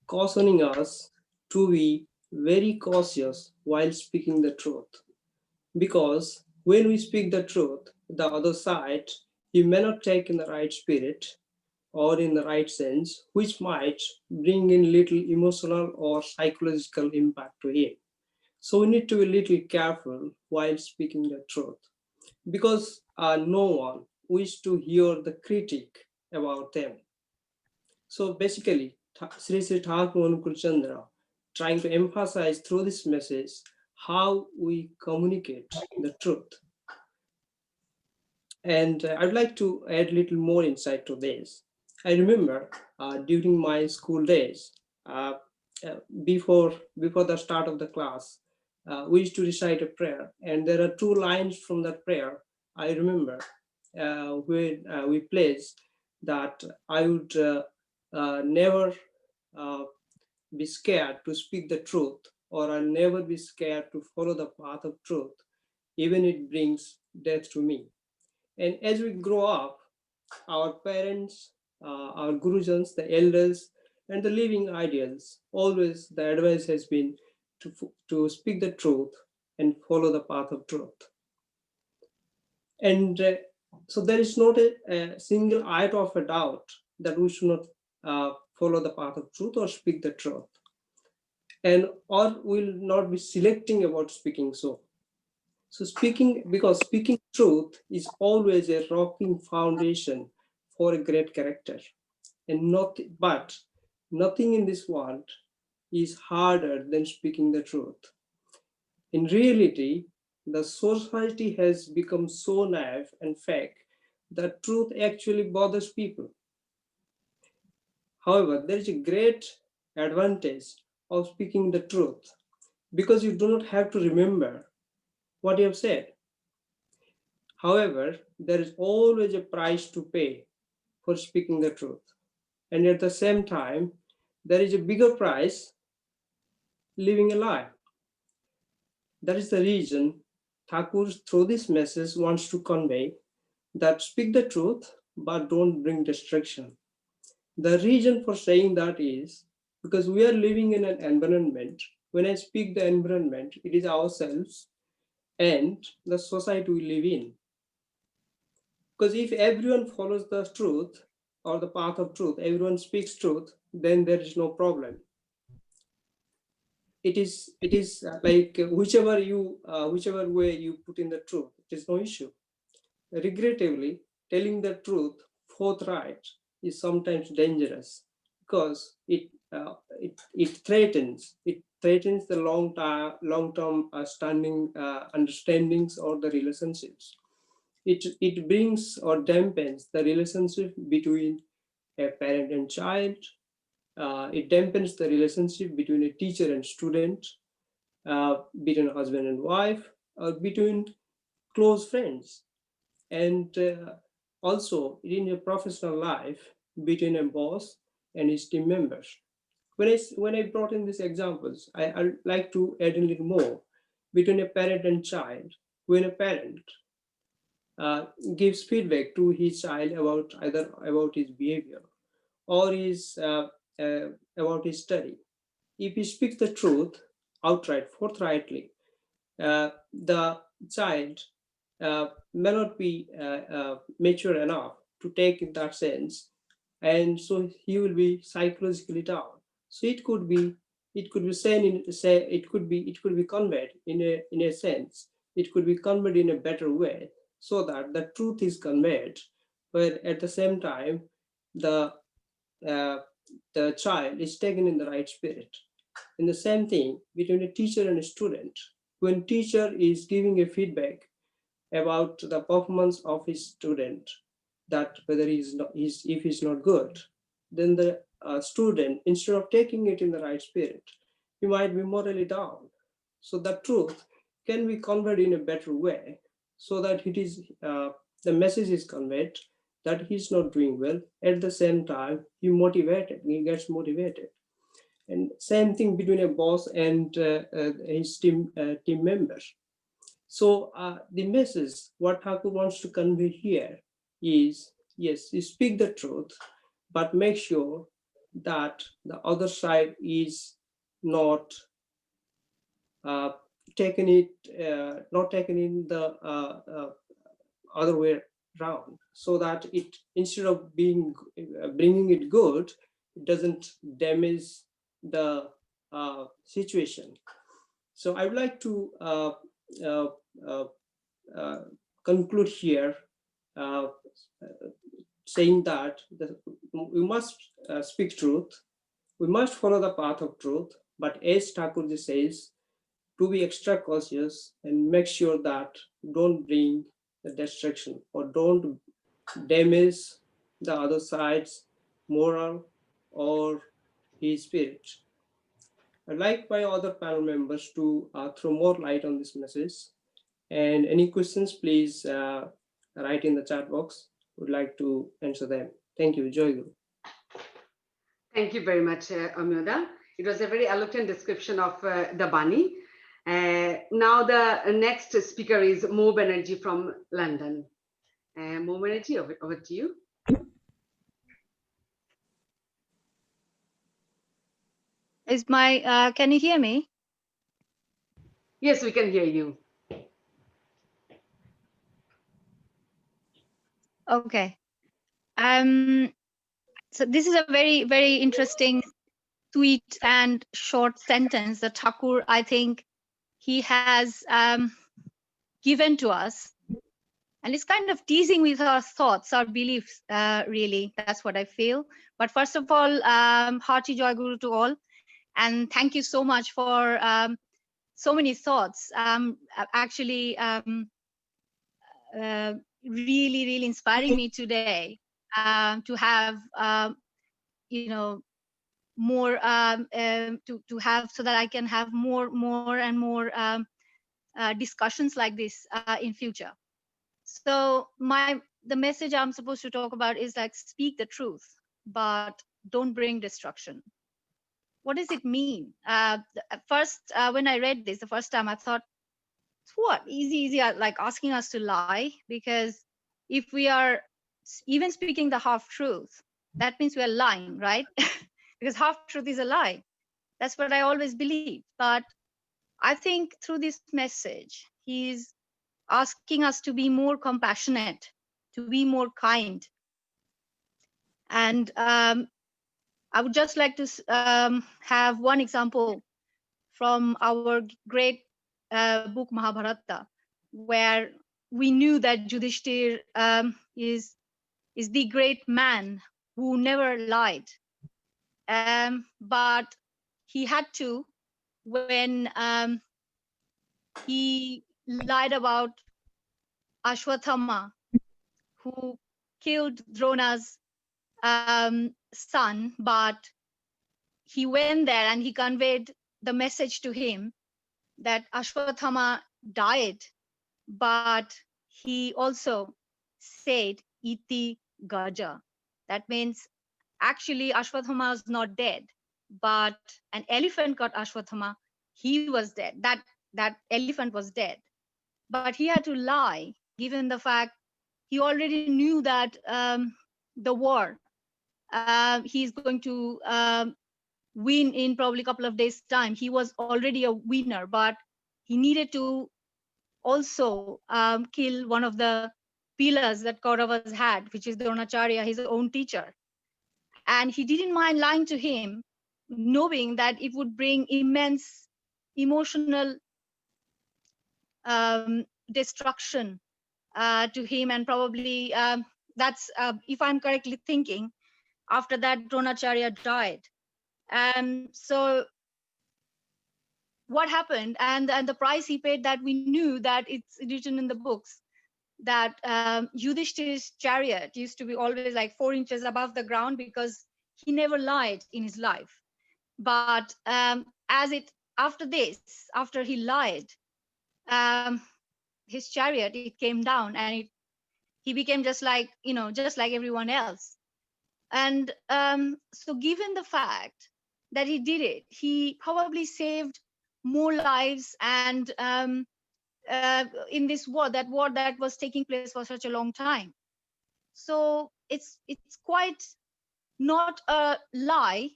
cautioning us to be very cautious while speaking the truth. Because when we speak the truth, the other side, he may not take in the right spirit or in the right sense, which might bring in little emotional or psychological impact to him. So we need to be a little careful while speaking the truth, because no one wishes to hear the critique about them. So basically, Sri Sri Thakur and Kulchandra trying to emphasize through this message how we communicate the truth. And I'd like to add a little more insight to this. I remember during my school days, before the start of the class, we used to recite a prayer, and there are two lines from that prayer. I remember when we pledged that I would never be scared to speak the truth, or I'll never be scared to follow the path of truth, even if it brings death to me. And as we grow up, our parents, our gurujans, the elders, and the living ideals, always the advice has been to speak the truth and follow the path of truth. And so there is not a single iota of a doubt that we should not follow the path of truth or speak the truth. And or will not be selecting about speaking so. So because speaking truth is always a rocking foundation for a great character. And nothing in this world is harder than speaking the truth. In reality, the society has become so naive and fake that truth actually bothers people. However, there is a great advantage of speaking the truth, because you do not have to remember what you have said. However, there is always a price to pay for speaking the truth. And at the same time, there is a bigger price, living a lie. That is the reason Thakur, through this message, wants to convey that speak the truth, but don't bring destruction. The reason for saying that is because we are living in an environment. When I speak the environment, it is ourselves and the society we live in. Because if everyone follows the truth or the path of truth, everyone speaks truth, then there is no problem. It is like whichever way you put in the truth, it is no issue. Regrettably, telling the truth forthright is sometimes dangerous because it threatens the long-term standing understandings or the relationships. It brings or dampens the relationship between a parent and child. It dampens the relationship between a teacher and student, between husband and wife, or between close friends, and also in a professional life between a boss and his team members. When I brought in these examples, I'd like to add a little more between a parent and child. When a parent gives feedback to his child about either about his behavior or about his study, if he speaks the truth outright, forthrightly, the child may not be mature enough to take in that sense, and so he will be psychologically down. So it could be conveyed in a sense. It could be conveyed in a better way, so that the truth is conveyed, but at the same time, the child is taken in the right spirit. In the same thing between a teacher and a student, when teacher is giving a feedback about the performance of his student, that whether if he's not good, then the student, instead of taking it in the right spirit, he might be morally down. So the truth can be conveyed in a better way, so that it is the message is conveyed that he's not doing well. At the same time, he gets motivated. And same thing between a boss and his team members. So the message, what Thakur wants to convey here is, yes, you speak the truth, but make sure that the other side is not taken in the other way around, so that it, instead of bringing it good, it doesn't damage the situation. So I would like to conclude here, saying that we must speak truth, we must follow the path of truth, but as Thakurji says, to be extra cautious and make sure that don't bring the destruction or don't damage the other side's moral or his spirit. I'd like my other panel members to throw more light on this message. And any questions, please write in the chat box. Would like to answer them. Thank you. Joy Guru. Thank you very much, Amyoda. It was a very eloquent description of the Bani. Now the next speaker is Mo Banerjee from London. Mo Banerjee, over to you. Is my, can you hear me? Yes, we can hear you. Okay. So this is a very, very interesting, sweet and short sentence that Thakur, I think he has given to us. And it's kind of teasing with our thoughts, our beliefs, really. That's what I feel. But first of all, hearty Joy Guru to all. And thank you so much for so many thoughts. Actually, really, really inspiring me today to have, more to have, so that I can have more and more discussions like this in future. So the message I'm supposed to talk about is like, speak the truth, but don't bring destruction. What does it mean? At first, when I read this the first time, I thought, what, easy, like asking us to lie? Because if we are even speaking the half truth, that means we are lying, right? Because half truth is a lie. That's what I always believe. But I think through this message, he's asking us to be more compassionate, to be more kind. And I would just like to have one example from our great book Mahabharata, where we knew that Yudhishthir is the great man who never lied. But he had to when he lied about Ashwatthama, who killed Drona's son, but he went there and he conveyed the message to him that Ashwatthama died, but he also said iti gaja. That means actually Ashwatthama was not dead, but an elephant got Ashwatthama. He was dead. That elephant was dead. But he had to lie, given the fact he already knew that the war, he's going to win in probably a couple of days' time. He was already a winner, but he needed to also kill one of the pillars that Kauravas had, which is Dronacharya, his own teacher. And he didn't mind lying to him, knowing that it would bring immense emotional destruction to him. And probably that's, if I'm correctly thinking, after that Dronacharya died. So what happened, and the price he paid, that we knew that it's written in the books, that Yudhishthir's chariot used to be always like 4 inches above the ground, because he never lied in his life. But after he lied, his chariot, it came down, and he became just like everyone else. And so given the fact that he did it, he probably saved more lives. And in this war that was taking place for such a long time, so it's quite not a lie,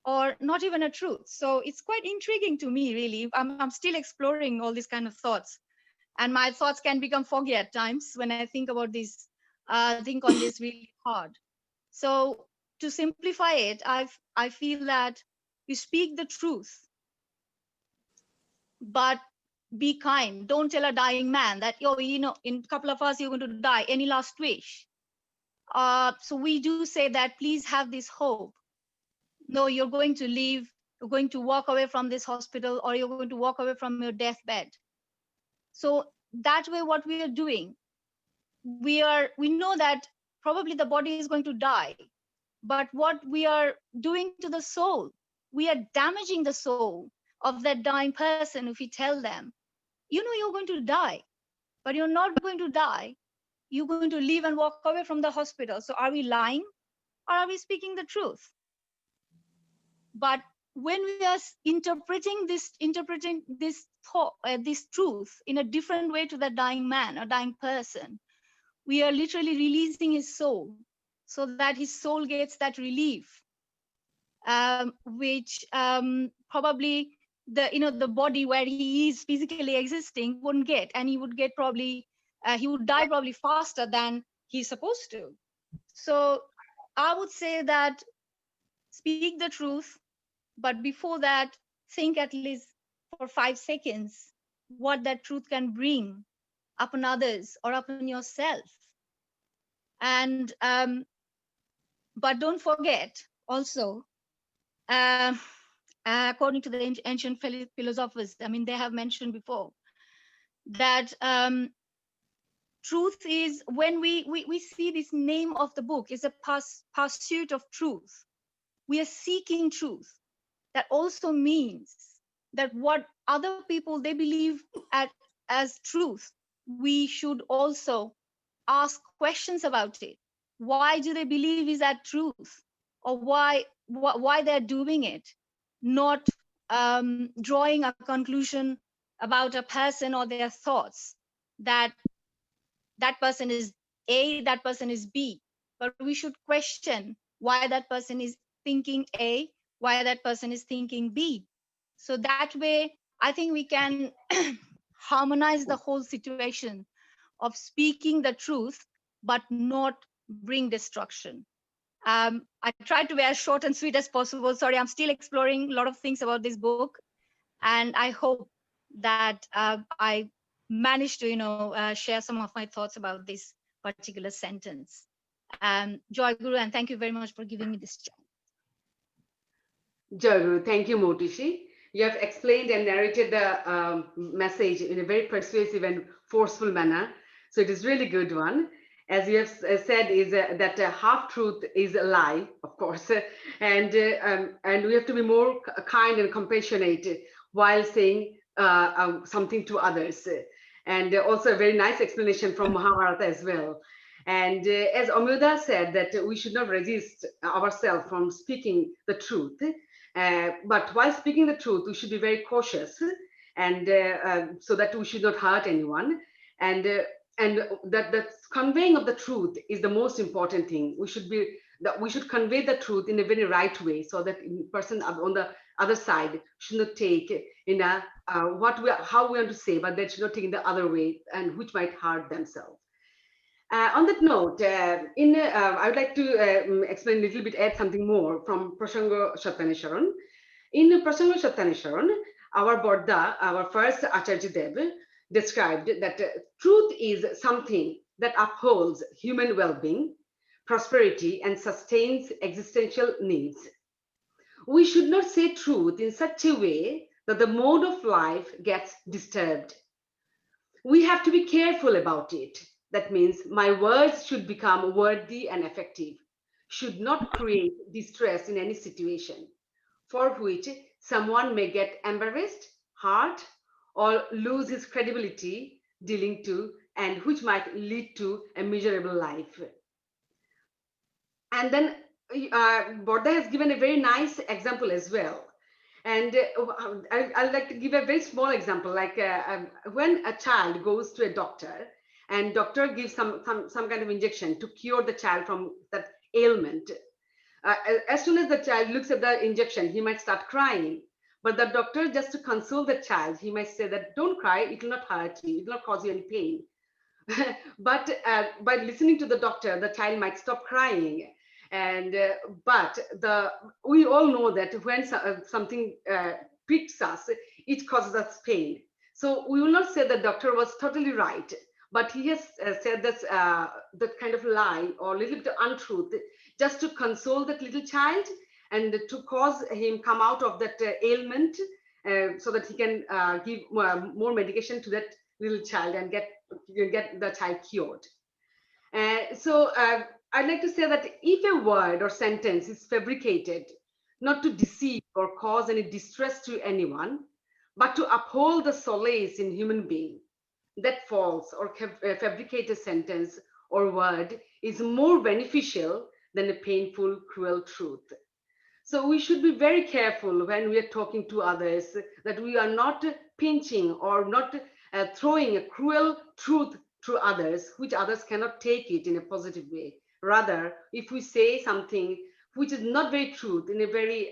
or not even a truth. So it's quite intriguing to me, really. I'm still exploring all these kind of thoughts, and my thoughts can become foggy at times when I think about this, think on this really hard. So to simplify it, I feel that you speak the truth, but be kind. Don't tell a dying man that, in a couple of hours you're going to die. Any last wish? So we do say that, please have this hope. No, you're going to leave. You're going to walk away from this hospital, or you're going to walk away from your deathbed. So that way, what we are doing, we know that probably the body is going to die, but what we are doing to the soul, we are damaging the soul of that dying person if we tell them, you're going to die, but you're not going to die. You're going to leave and walk away from the hospital. So are we lying, or are we speaking the truth? But when we are interpreting this thought, this truth in a different way to the dying man or dying person, we are literally releasing his soul, so that his soul gets that relief, which probably the body where he is physically existing wouldn't get, and he would get probably he would die probably faster than he's supposed to. So I would say that speak the truth, but before that, think at least for 5 seconds what that truth can bring upon others or upon yourself. And but don't forget also, according to the ancient philosophers, they have mentioned before that truth is, when we see this name of the book is a pursuit of truth. We are seeking truth. That also means that what other people they believe as truth, we should also ask questions about it. Why do they believe is that truth, or why they're doing it? Not drawing a conclusion about a person or their thoughts that that person is A, that person is B, but we should question why that person is thinking A, why that person is thinking B. So that way, I think we can harmonize the whole situation of speaking the truth, but not bring destruction. I tried to be as short and sweet as possible. Sorry, I'm still exploring a lot of things about this book. And I hope that I managed to, share some of my thoughts about this particular sentence. Joy Guru, and thank you very much for giving me this chance. Joy Guru, thank you, Motishi. You have explained and narrated the message in a very persuasive and forceful manner. So it is really good one. As you have said, is that half-truth is a lie, of course, and we have to be more kind and compassionate while saying something to others. And also a very nice explanation from Mahabharata as well. And as Amyuda said, that we should not resist ourselves from speaking the truth. But while speaking the truth, we should be very cautious, and so that we should not hurt anyone. And that conveying of the truth is the most important thing. We should convey the truth in a very right way, so that the person on the other side should not take in a how we want to say, but they should not take in the other way, and which might hurt themselves. On that note, I would like to explain a little bit, add something more from Prasanga Satyanusaran. In Prasanga Satyanusaran, our Bodha, our first Acharya Dev, described that truth is something that upholds human well-being, prosperity, and sustains existential needs. We should not say truth in such a way that the mode of life gets disturbed. We have to be careful about it. That means my words should become worthy and effective, should not create distress in any situation, for which someone may get embarrassed, hurt, or lose his credibility dealing to, and which might lead to a miserable life. And then Bodha has given a very nice example as well. And I'd like to give a very small example, like when a child goes to a doctor and doctor gives some kind of injection to cure the child from that ailment. As soon as the child looks at the injection, he might start crying. But the doctor, just to console the child, he might say that don't cry, it will not hurt you, it will not cause you any pain. But by listening to the doctor, the child might stop crying. And but we all know that when something pricks us, it causes us pain. So we will not say the doctor was totally right, but he has said that kind of lie or a little bit of untruth just to console that little child and to cause him come out of that ailment, so that he can give more medication to that little child and get the child cured. So I'd like to say that if a word or sentence is fabricated, not to deceive or cause any distress to anyone, but to uphold the solace in human being, that false or fabricated sentence or word is more beneficial than a painful, cruel truth. So we should be very careful when we are talking to others, that we are not pinching or not throwing a cruel truth to others, which others cannot take it in a positive way. Rather, if we say something which is not very truth in a very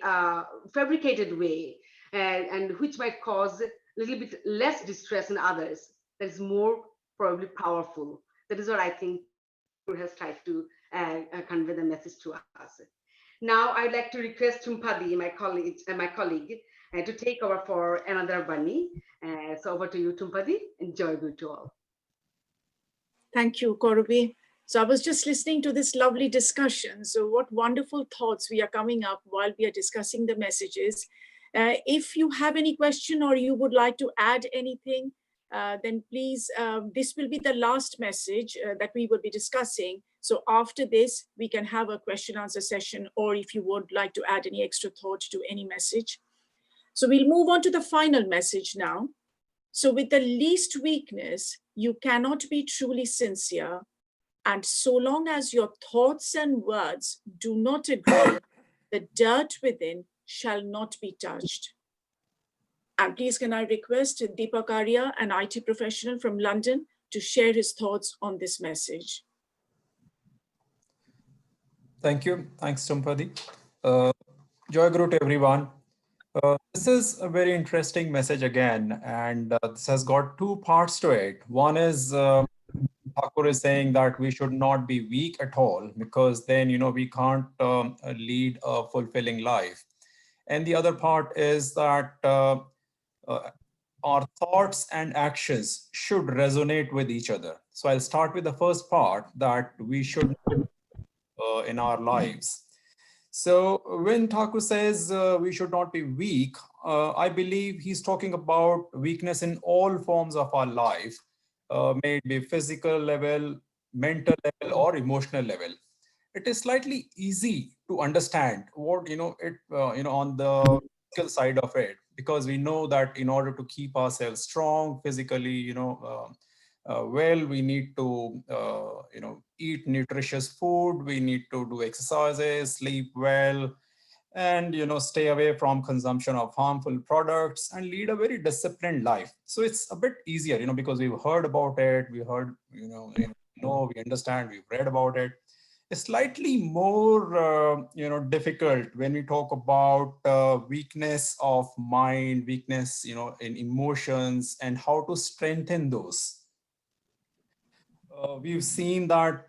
fabricated way, and which might cause a little bit less distress in others, that is more probably powerful. That is what I think has tried to convey the message to us. Now, I'd like to request Tumpadi, my colleague, to take over for another Bani. So over to you, Tumpadi. Enjoy good to all. Thank you, Korubi. So I was just listening to this lovely discussion. So what wonderful thoughts we are coming up while we are discussing the messages. If you have any question or you would like to add anything, then please, this will be the last message that we will be discussing. So after this, we can have a question answer session, or if you would like to add any extra thought to any message. So we'll move on to the final message now. So with the least weakness, you cannot be truly sincere. And so long as your thoughts and words do not agree, the dirt within shall not be touched. And please can I request Deepak Arya, an IT professional from London, to share his thoughts on this message. Thank you. Thanks, Tumpadi. Joy Guru to everyone. This is a very interesting message again, and this has got two parts to it. One is Thakur is saying that we should not be weak at all, because then, we can't lead a fulfilling life. And the other part is that our thoughts and actions should resonate with each other. So I'll start with the first part, that we should in our lives. So when Thakur says we should not be weak, I believe he's talking about weakness in all forms of our life, may it be physical level, mental level, or emotional level. It is slightly easy to understand what, on the physical side of it, because we know that in order to keep ourselves strong physically, well, we need to, eat nutritious food, we need to do exercises, sleep well, and, stay away from consumption of harmful products and lead a very disciplined life. So it's a bit easier, because we've heard about it, we heard, we understand, we've read about it. It's slightly more, difficult when we talk about weakness of mind, weakness, in emotions, and how to strengthen those. We've seen that,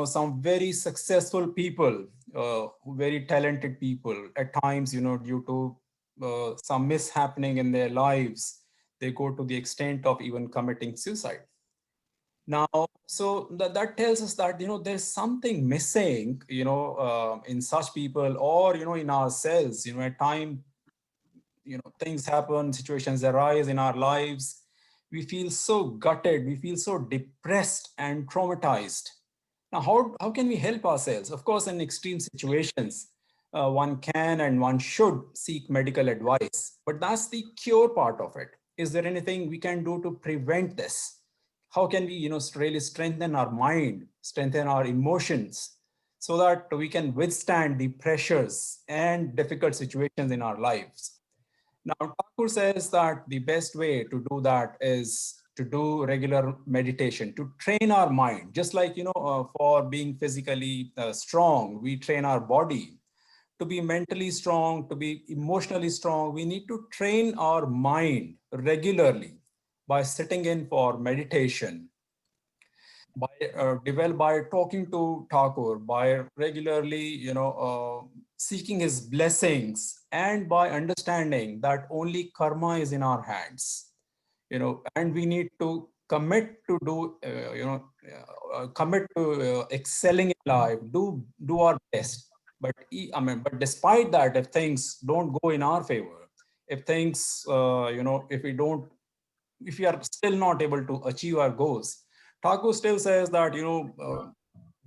some very successful people, very talented people, at times, due to some mishappening in their lives, they go to the extent of even committing suicide. Now, so that tells us that, there's something missing, in such people, or, in ourselves, at times, things happen, situations arise in our lives. We feel so gutted, we feel so depressed and traumatized. Now, how can we help ourselves? Of course, in extreme situations, one can and one should seek medical advice, but that's the cure part of it. Is there anything we can do to prevent this? How can we, really strengthen our mind, strengthen our emotions, so that we can withstand the pressures and difficult situations in our lives? Now, Thakur says that the best way to do that is to do regular meditation, to train our mind, just like, for being physically strong, we train our body. To be mentally strong, to be emotionally strong, we need to train our mind regularly by sitting in for meditation, by talking to Thakur, by regularly, seeking his blessings, and by understanding that only karma is in our hands, and we need to commit to do, commit to excelling in life, do our best. But but despite that, if things don't go in our favor, if things, if we are still not able to achieve our goals, Thakur still says that,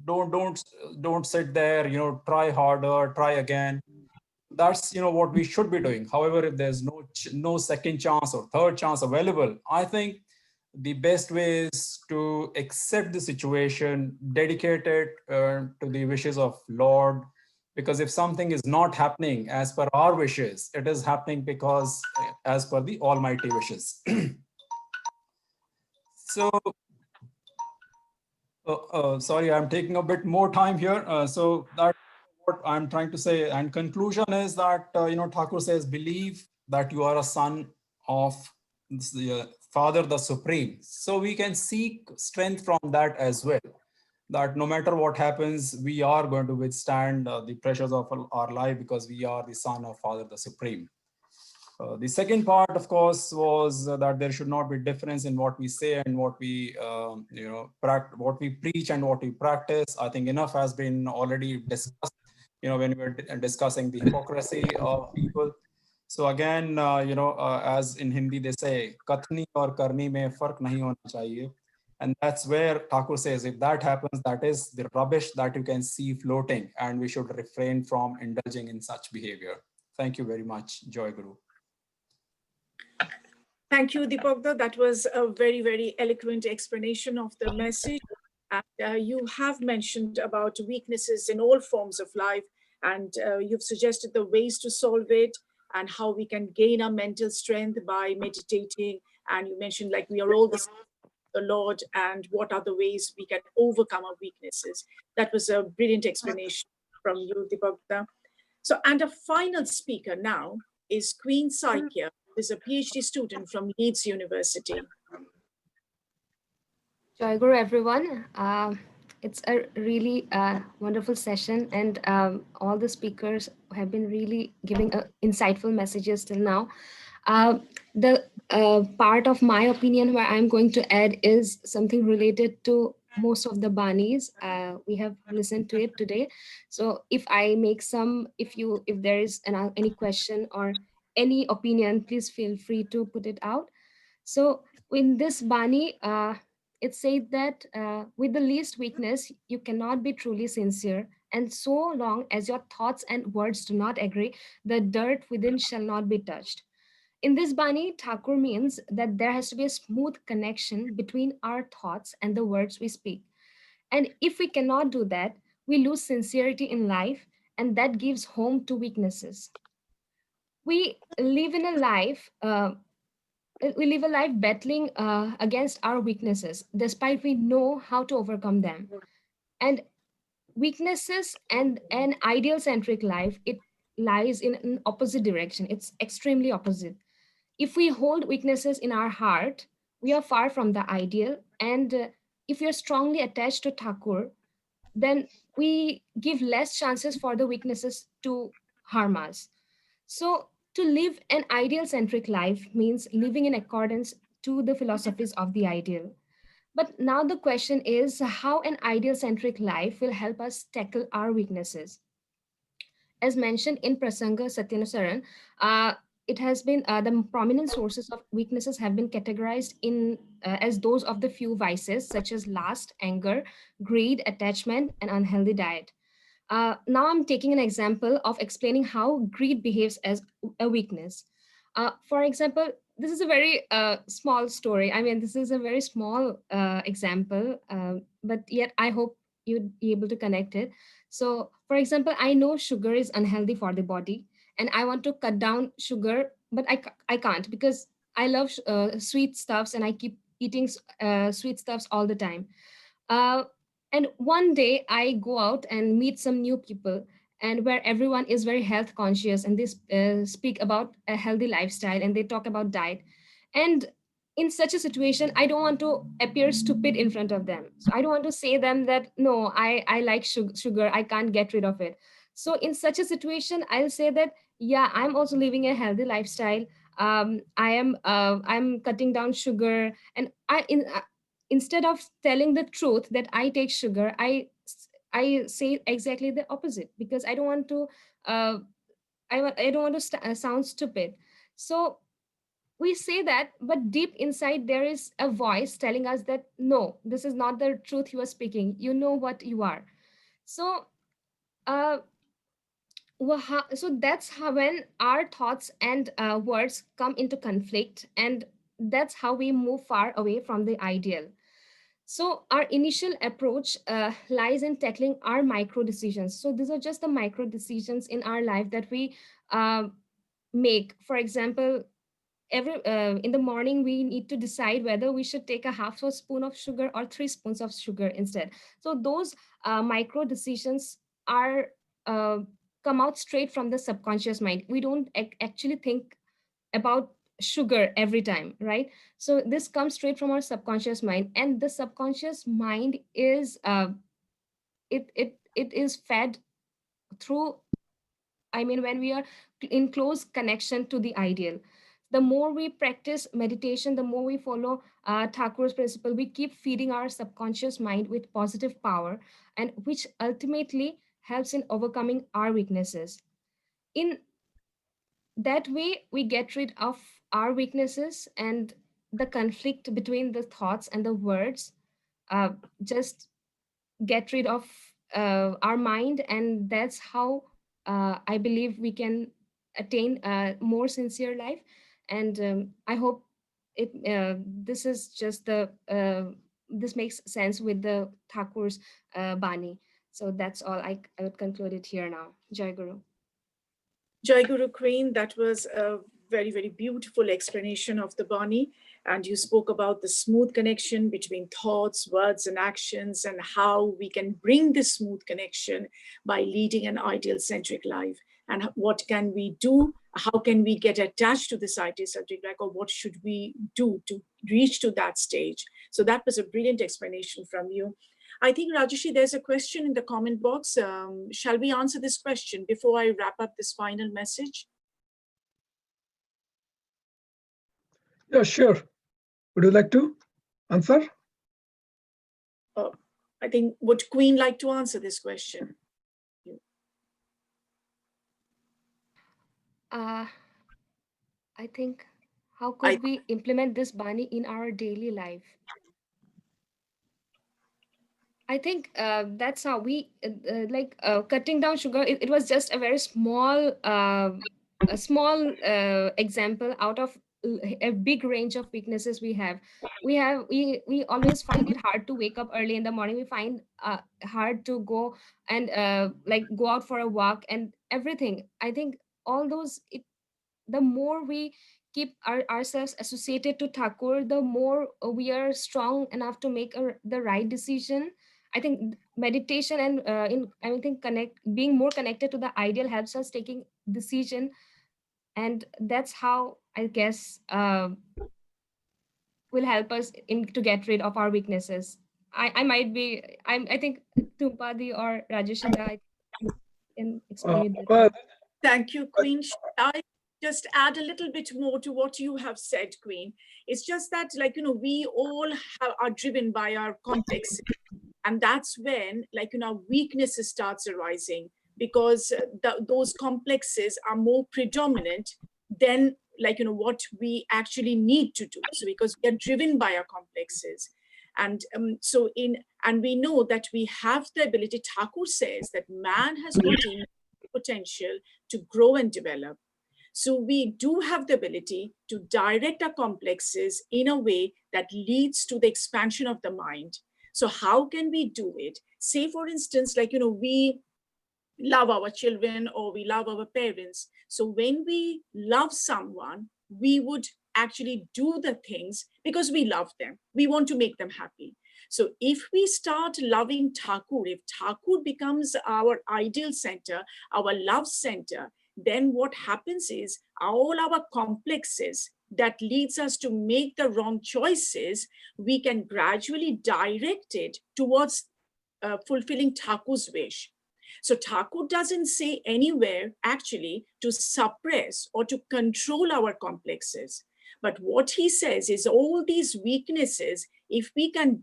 don't sit there, try harder, try again. That's, what we should be doing. However, if there's no second chance or third chance available, I think the best way is to accept the situation, dedicate it to the wishes of Lord. Because if something is not happening as per our wishes, it is happening because as per the almighty wishes. So, sorry, I'm taking a bit more time here. So that's what I'm trying to say. And conclusion is that, Thakur says, believe that you are a son of the Father, the Supreme. So we can seek strength from that as well. That no matter what happens, we are going to withstand the pressures of our life, because we are the son of Father, the Supreme. The second part, of course, was that there should not be difference in what we say and what we, what we preach and what we practice. I think enough has been already discussed, when we were discussing the hypocrisy of people. So again, as in Hindi they say, "Kathni aur karni mein fark nahi hona chahiye." And that's where Thakur says, if that happens, that is the rubbish that you can see floating, and we should refrain from indulging in such behavior. Thank you very much. Joy Guru. Thank you, Deepagda. That was a very, very eloquent explanation of the message. And you have mentioned about weaknesses in all forms of life, and you've suggested the ways to solve it and how we can gain our mental strength by meditating. And you mentioned, like, we are all the Lord, and what are the ways we can overcome our weaknesses. That was a brilliant explanation. from you, Dipakta. So, and a final speaker now is Queen Saikia, who is a PhD student from Leeds University. Joy Guru, everyone. It's a really wonderful session, and all the speakers have been really giving insightful messages till now. The part of my opinion where I'm going to add is something related to most of the banis. We have listened to it today. So if I make some, if there is any question or any opinion, please feel free to put it out. So in this bani, it said that with the least weakness, you cannot be truly sincere. And so long as your thoughts and words do not agree, the dirt within shall not be touched. In this Bani, Thakur means that there has to be a smooth connection between our thoughts and the words we speak. And if we cannot do that, we lose sincerity in life, and that gives home to weaknesses. We live in a life. We live a life battling against our weaknesses, despite we know how to overcome them. And weaknesses and an ideal-centric life, it lies in an opposite direction. It's extremely opposite. If we hold weaknesses in our heart, we are far from the ideal. And if we are strongly attached to Thakur, then we give less chances for the weaknesses to harm us. So to live an ideal-centric life means living in accordance to the philosophies of the ideal. But now the question is how an ideal-centric life will help us tackle our weaknesses. As mentioned in Prasanga Satyanusaran, it has been the prominent sources of weaknesses have been categorized in as those of the few vices such as lust, anger, greed, attachment, and unhealthy diet. Now I'm taking an example of explaining how greed behaves as a weakness. For example, this is a very small story. I mean, this is a very small example, but yet I hope you'd be able to connect it. So, for example, I know sugar is unhealthy for the body, and I want to cut down sugar, but I can't because I love sweet stuffs and I keep eating sweet stuffs all the time. Uh, and one day I go out and meet some new people, and where everyone is very health conscious and they speak about a healthy lifestyle and they talk about diet. And in such a situation, I don't want to appear stupid in front of them. So I don't want to say them that, no, I like sugar, I can't get rid of it. So in such a situation, I'll say that, yeah, I'm also living a healthy lifestyle. I'm cutting down sugar, and instead of telling the truth that I take sugar, I say exactly the opposite because I don't want to I don't want to sound stupid. So we say that, but deep inside there is a voice telling us that no, this is not the truth you are speaking. You know what you are. So so that's how when our thoughts and words come into conflict, and that's how we move far away from the ideal. So our initial approach lies in tackling our micro decisions. So these are just the micro decisions in our life that we make. For example, in the morning we need to decide whether we should take a half a spoon of sugar or 3 spoons of sugar instead. So those micro decisions are come out straight from the subconscious mind. We don't actually think about sugar every time, right? So this comes straight from our subconscious mind, and the subconscious mind is it is fed through, I mean, when we are in close connection to the ideal. The more we practice meditation, the more we follow Thakur's principle, we keep feeding our subconscious mind with positive power, and which ultimately helps in overcoming our weaknesses. In that way, we get rid of our weaknesses, and the conflict between the thoughts and the words just get rid of our mind, and that's how I believe we can attain a more sincere life. And I hope this is just this makes sense with the Thakur's Bani. So that's all. I would conclude it here now. Jai Guru. Jai Guru Queen, that was a very, very beautiful explanation of the Bani. And you spoke about the smooth connection between thoughts, words, and actions, and how we can bring this smooth connection by leading an ideal-centric life. And what can we do? How can we get attached to this ideal-centric life, or what should we do to reach to that stage? So that was a brilliant explanation from you. I think, Rajeshi, there's a question in the comment box. Shall we answer this question before I wrap up this final message? Yeah, sure. Would you like to answer? I think, would Queen like to answer this question? I think, how could we implement this Bani in our daily life? I think that's how we cutting down sugar. It was just a very small, example out of a big range of weaknesses we have. We always find it hard to wake up early in the morning. We find hard to go and go out for a walk and everything. I think all those, the more we keep ourselves associated to Thakur, the more we are strong enough to make the right decision. I think meditation and being more connected to the ideal helps us taking decision, and that's how I guess will help us to get rid of our weaknesses. I think Tumpadi or Rajeshita can explain it better. Thank you, Queen. I just add a little bit more to what you have said, Queen. It's just that, we all are driven by our complexes. And that's when, weaknesses starts arising, because those complexes are more predominant than, what we actually need to do. So because we are driven by our complexes. And and we know that we have the ability, Thakur says, that man has got potential to grow and develop. So we do have the ability to direct our complexes in a way that leads to the expansion of the mind. So how can we do it? Say, for instance, we love our children or we love our parents. So when we love someone, we would actually do the things because we love them. We want to make them happy. So if we start loving Thakur, if Thakur becomes our ideal center, our love center, then what happens is all our complexes that leads us to make the wrong choices, we can gradually direct it towards fulfilling Thakur's wish. So Thakur doesn't say anywhere actually to suppress or to control our complexes. But what he says is all these weaknesses, if we can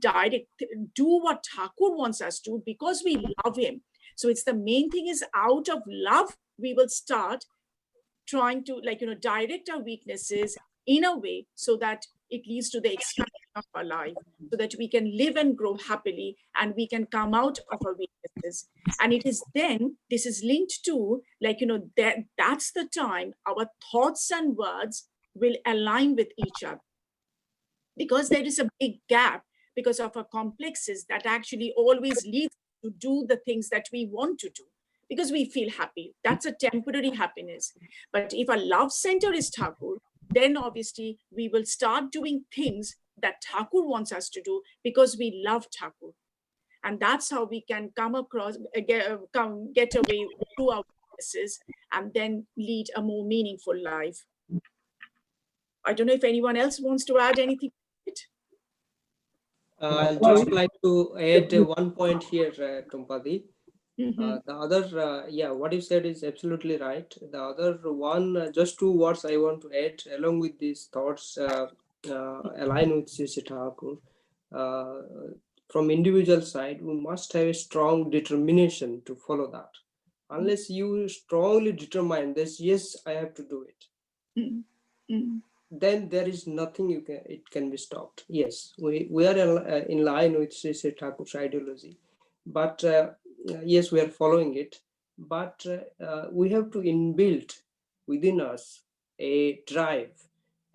do what Thakur wants us to, because we love him. So it's the main thing is out of love, we will start trying to direct our weaknesses in a way so that it leads to the expansion of our life, so that we can live and grow happily and we can come out of our weaknesses. And it is then, this is linked to that's the time our thoughts and words will align with each other. Because there is a big gap because of our complexes that actually always leads to do the things that we want to do because we feel happy. That's a temporary happiness. But if our love center is Thakur, then obviously we will start doing things that Thakur wants us to do because we love Thakur. And that's how we can come across, get away through our weaknesses and then lead a more meaningful life. I don't know if anyone else wants to add anything to it. I'll just like to add one point here, Tumpadi. The other, what you said is absolutely right. The other one, just 2 words I want to add along with these thoughts align with Sri Thakur. From individual side, we must have a strong determination to follow that. Unless you strongly determine this, yes, I have to do it. Then there is nothing it can be stopped. Yes, we are in line with Sri Thakur's ideology, but yes, we are following it. But we have to inbuild within us a drive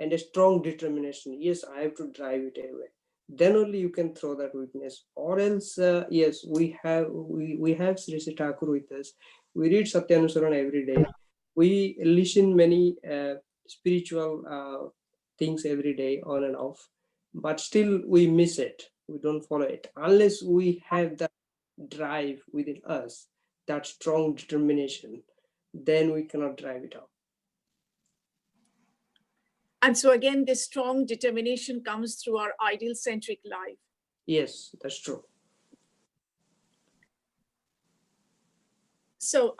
and a strong determination. Yes, I have to drive it away. Then only you can throw that weakness. Or else, yes, we have Sri Thakur with us. We read Satyanusaran every day. We listen many spiritual things every day on and off, but still we miss it. We don't follow it unless we have that drive within us, that strong determination, then we cannot drive it out. And so again, this strong determination comes through our ideal-centric life. Yes, that's true. So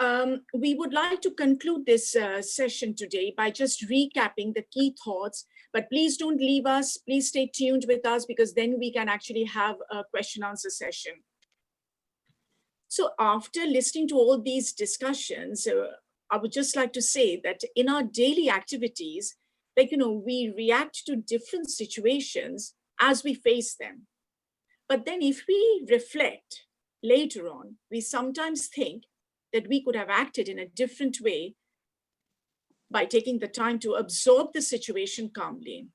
we would like to conclude this session today by just recapping the key thoughts, but please don't leave us. Please stay tuned with us, because then we can actually have a question answer session. So after listening to all these discussions, I would just like to say that in our daily activities, like, we react to different situations as we face them. But then if we reflect later on, we sometimes think that we could have acted in a different way by taking the time to absorb the situation calmly.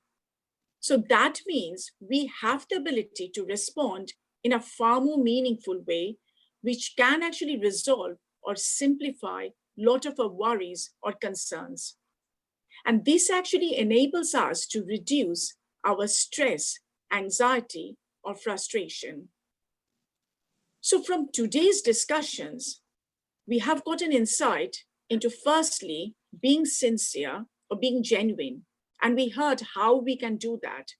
So that means we have the ability to respond in a far more meaningful way, which can actually resolve or simplify a lot of our worries or concerns. And this actually enables us to reduce our stress, anxiety, or frustration. So from today's discussions, we have got an insight into, firstly, being sincere or being genuine, and we heard how we can do that.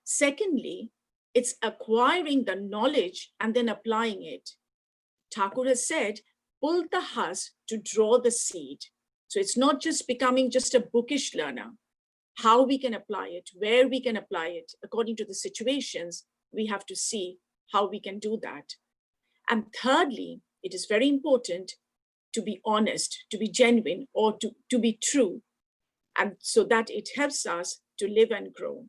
Secondly, it's acquiring the knowledge and then applying it. Thakur has said, pull the husk to draw the seed. So it's not just becoming just a bookish learner. How we can apply it, where we can apply it, according to the situations, we have to see how we can do that. And thirdly, it is very important to be honest, to be genuine, or to be true, and so that it helps us to live and grow.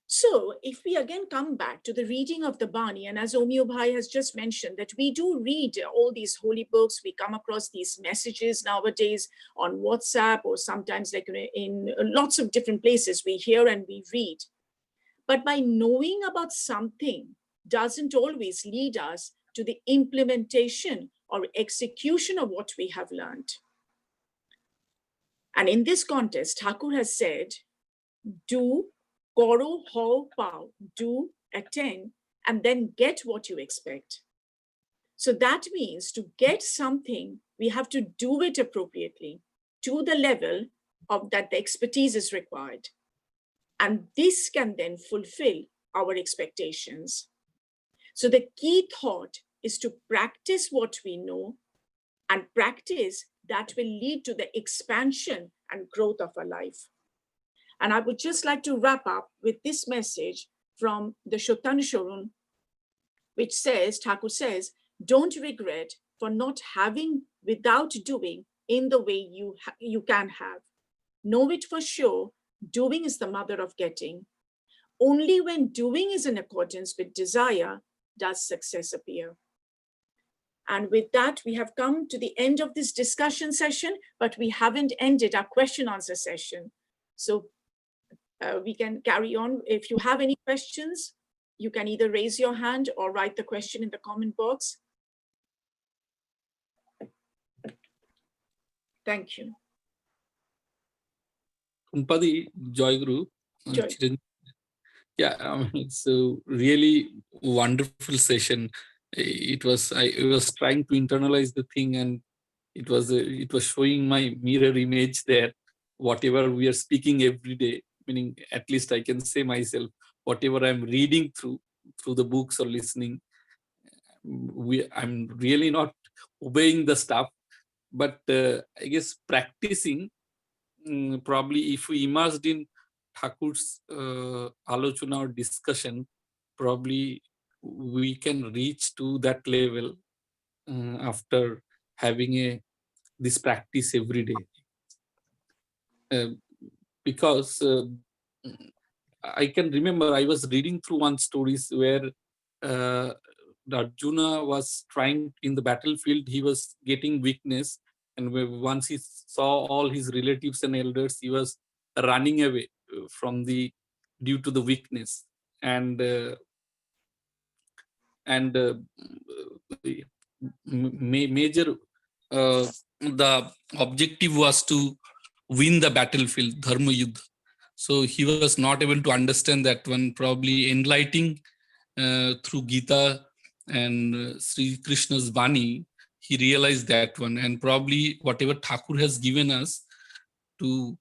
So if we again come back to the reading of the Bani, and as Omio Bhai has just mentioned, that we do read all these holy books, we come across these messages nowadays on WhatsApp, or sometimes like in lots of different places, we hear and we read. But by knowing about something doesn't always lead us to the implementation or execution of what we have learned. And in this context, Thakur has said, do, koro, ho, pao, do, attend, and then get what you expect. So that means to get something, we have to do it appropriately to the level of that the expertise is required. And this can then fulfill our expectations. So the key thought is to practice what we know, and practice that will lead to the expansion and growth of our life. And I would just like to wrap up with this message from the Satyanusaran, which says, Thakur says, don't regret for not having without doing in the way you can have. Know it for sure, doing is the mother of getting. Only when doing is in accordance with desire does success appear. And with that, we have come to the end of this discussion session, but we haven't ended our question answer session. So we can carry on. If you have any questions, you can either raise your hand or write the question in the comment box. Thank you. Kumpadi, Joy Guru. Yeah, it's a really wonderful session. I was trying to internalize the thing, and it was showing my mirror image there. Whatever we are speaking every day, meaning at least I can say myself, whatever I'm reading through the books or listening, I'm really not obeying the stuff, but I guess practicing. Probably if we immersed in Thakur's alochana or discussion, probably we can reach to that level after having this practice every day. Because I can remember I was reading through one stories where Arjuna was trying in the battlefield, he was getting weakness. And once he saw all his relatives and elders, he was running away from due to the weakness. And major the objective was to win the battlefield, Dharma Yuddha. So he was not able to understand that one, probably enlightening through Gita and Sri Krishna's Bani, he realized that one, and probably whatever Thakur has given us to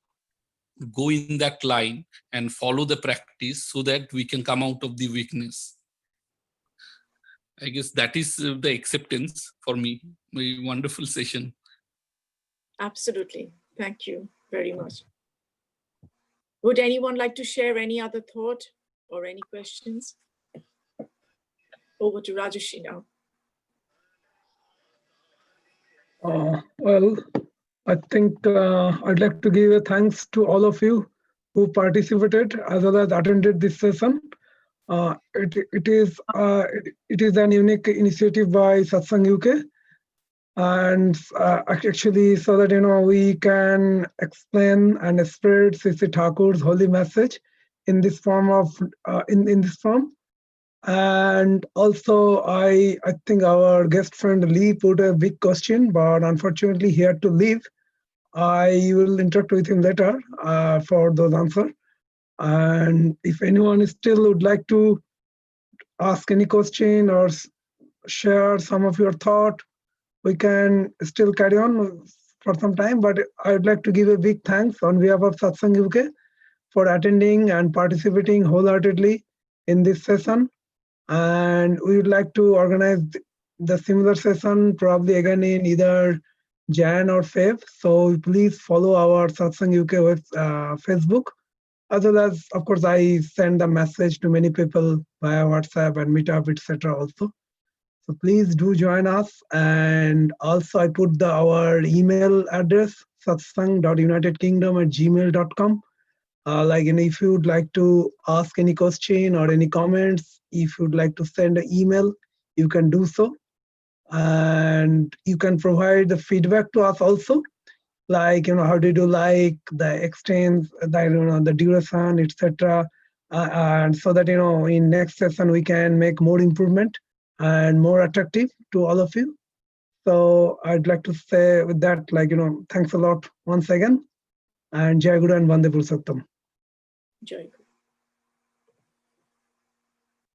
go in that line and follow the practice so that we can come out of the weakness. I guess that is the acceptance for me. A wonderful session. Absolutely. Thank you very much. Would anyone like to share any other thought or any questions? Over to Rajeshi now. Well, I think I'd like to give a thanks to all of you who participated as well as attended this session. It is an unique initiative by Satsang UK, and actually so that we can explain and spread Sri Thakur's holy message in this form of in this form. And also, I think our guest friend Lee put a big question, but unfortunately he had to leave. I will interact with him later for those answers. And if anyone still would like to ask any question or share some of your thought, we can still carry on for some time. But I would like to give a big thanks on behalf of Satsang UK for attending and participating wholeheartedly in this session. And we would like to organize the similar session probably again in either Jan or Feb. So please follow our Satsang UK with Facebook, as well as, of course, I send a message to many people via WhatsApp and Meetup, etc. also. So please do join us. And also I put our email address, satsang.unitedkingdom@gmail.com. If you would like to ask any question or any comments, if you'd like to send an email, you can do so. And you can provide the feedback to us also, how did you like the extent, the duration, etc. And so that in next session we can make more improvement and more attractive to all of you. So I'd like to say with that, thanks a lot once again, and Jai Guru and Vande Purushottam. Jai Guru.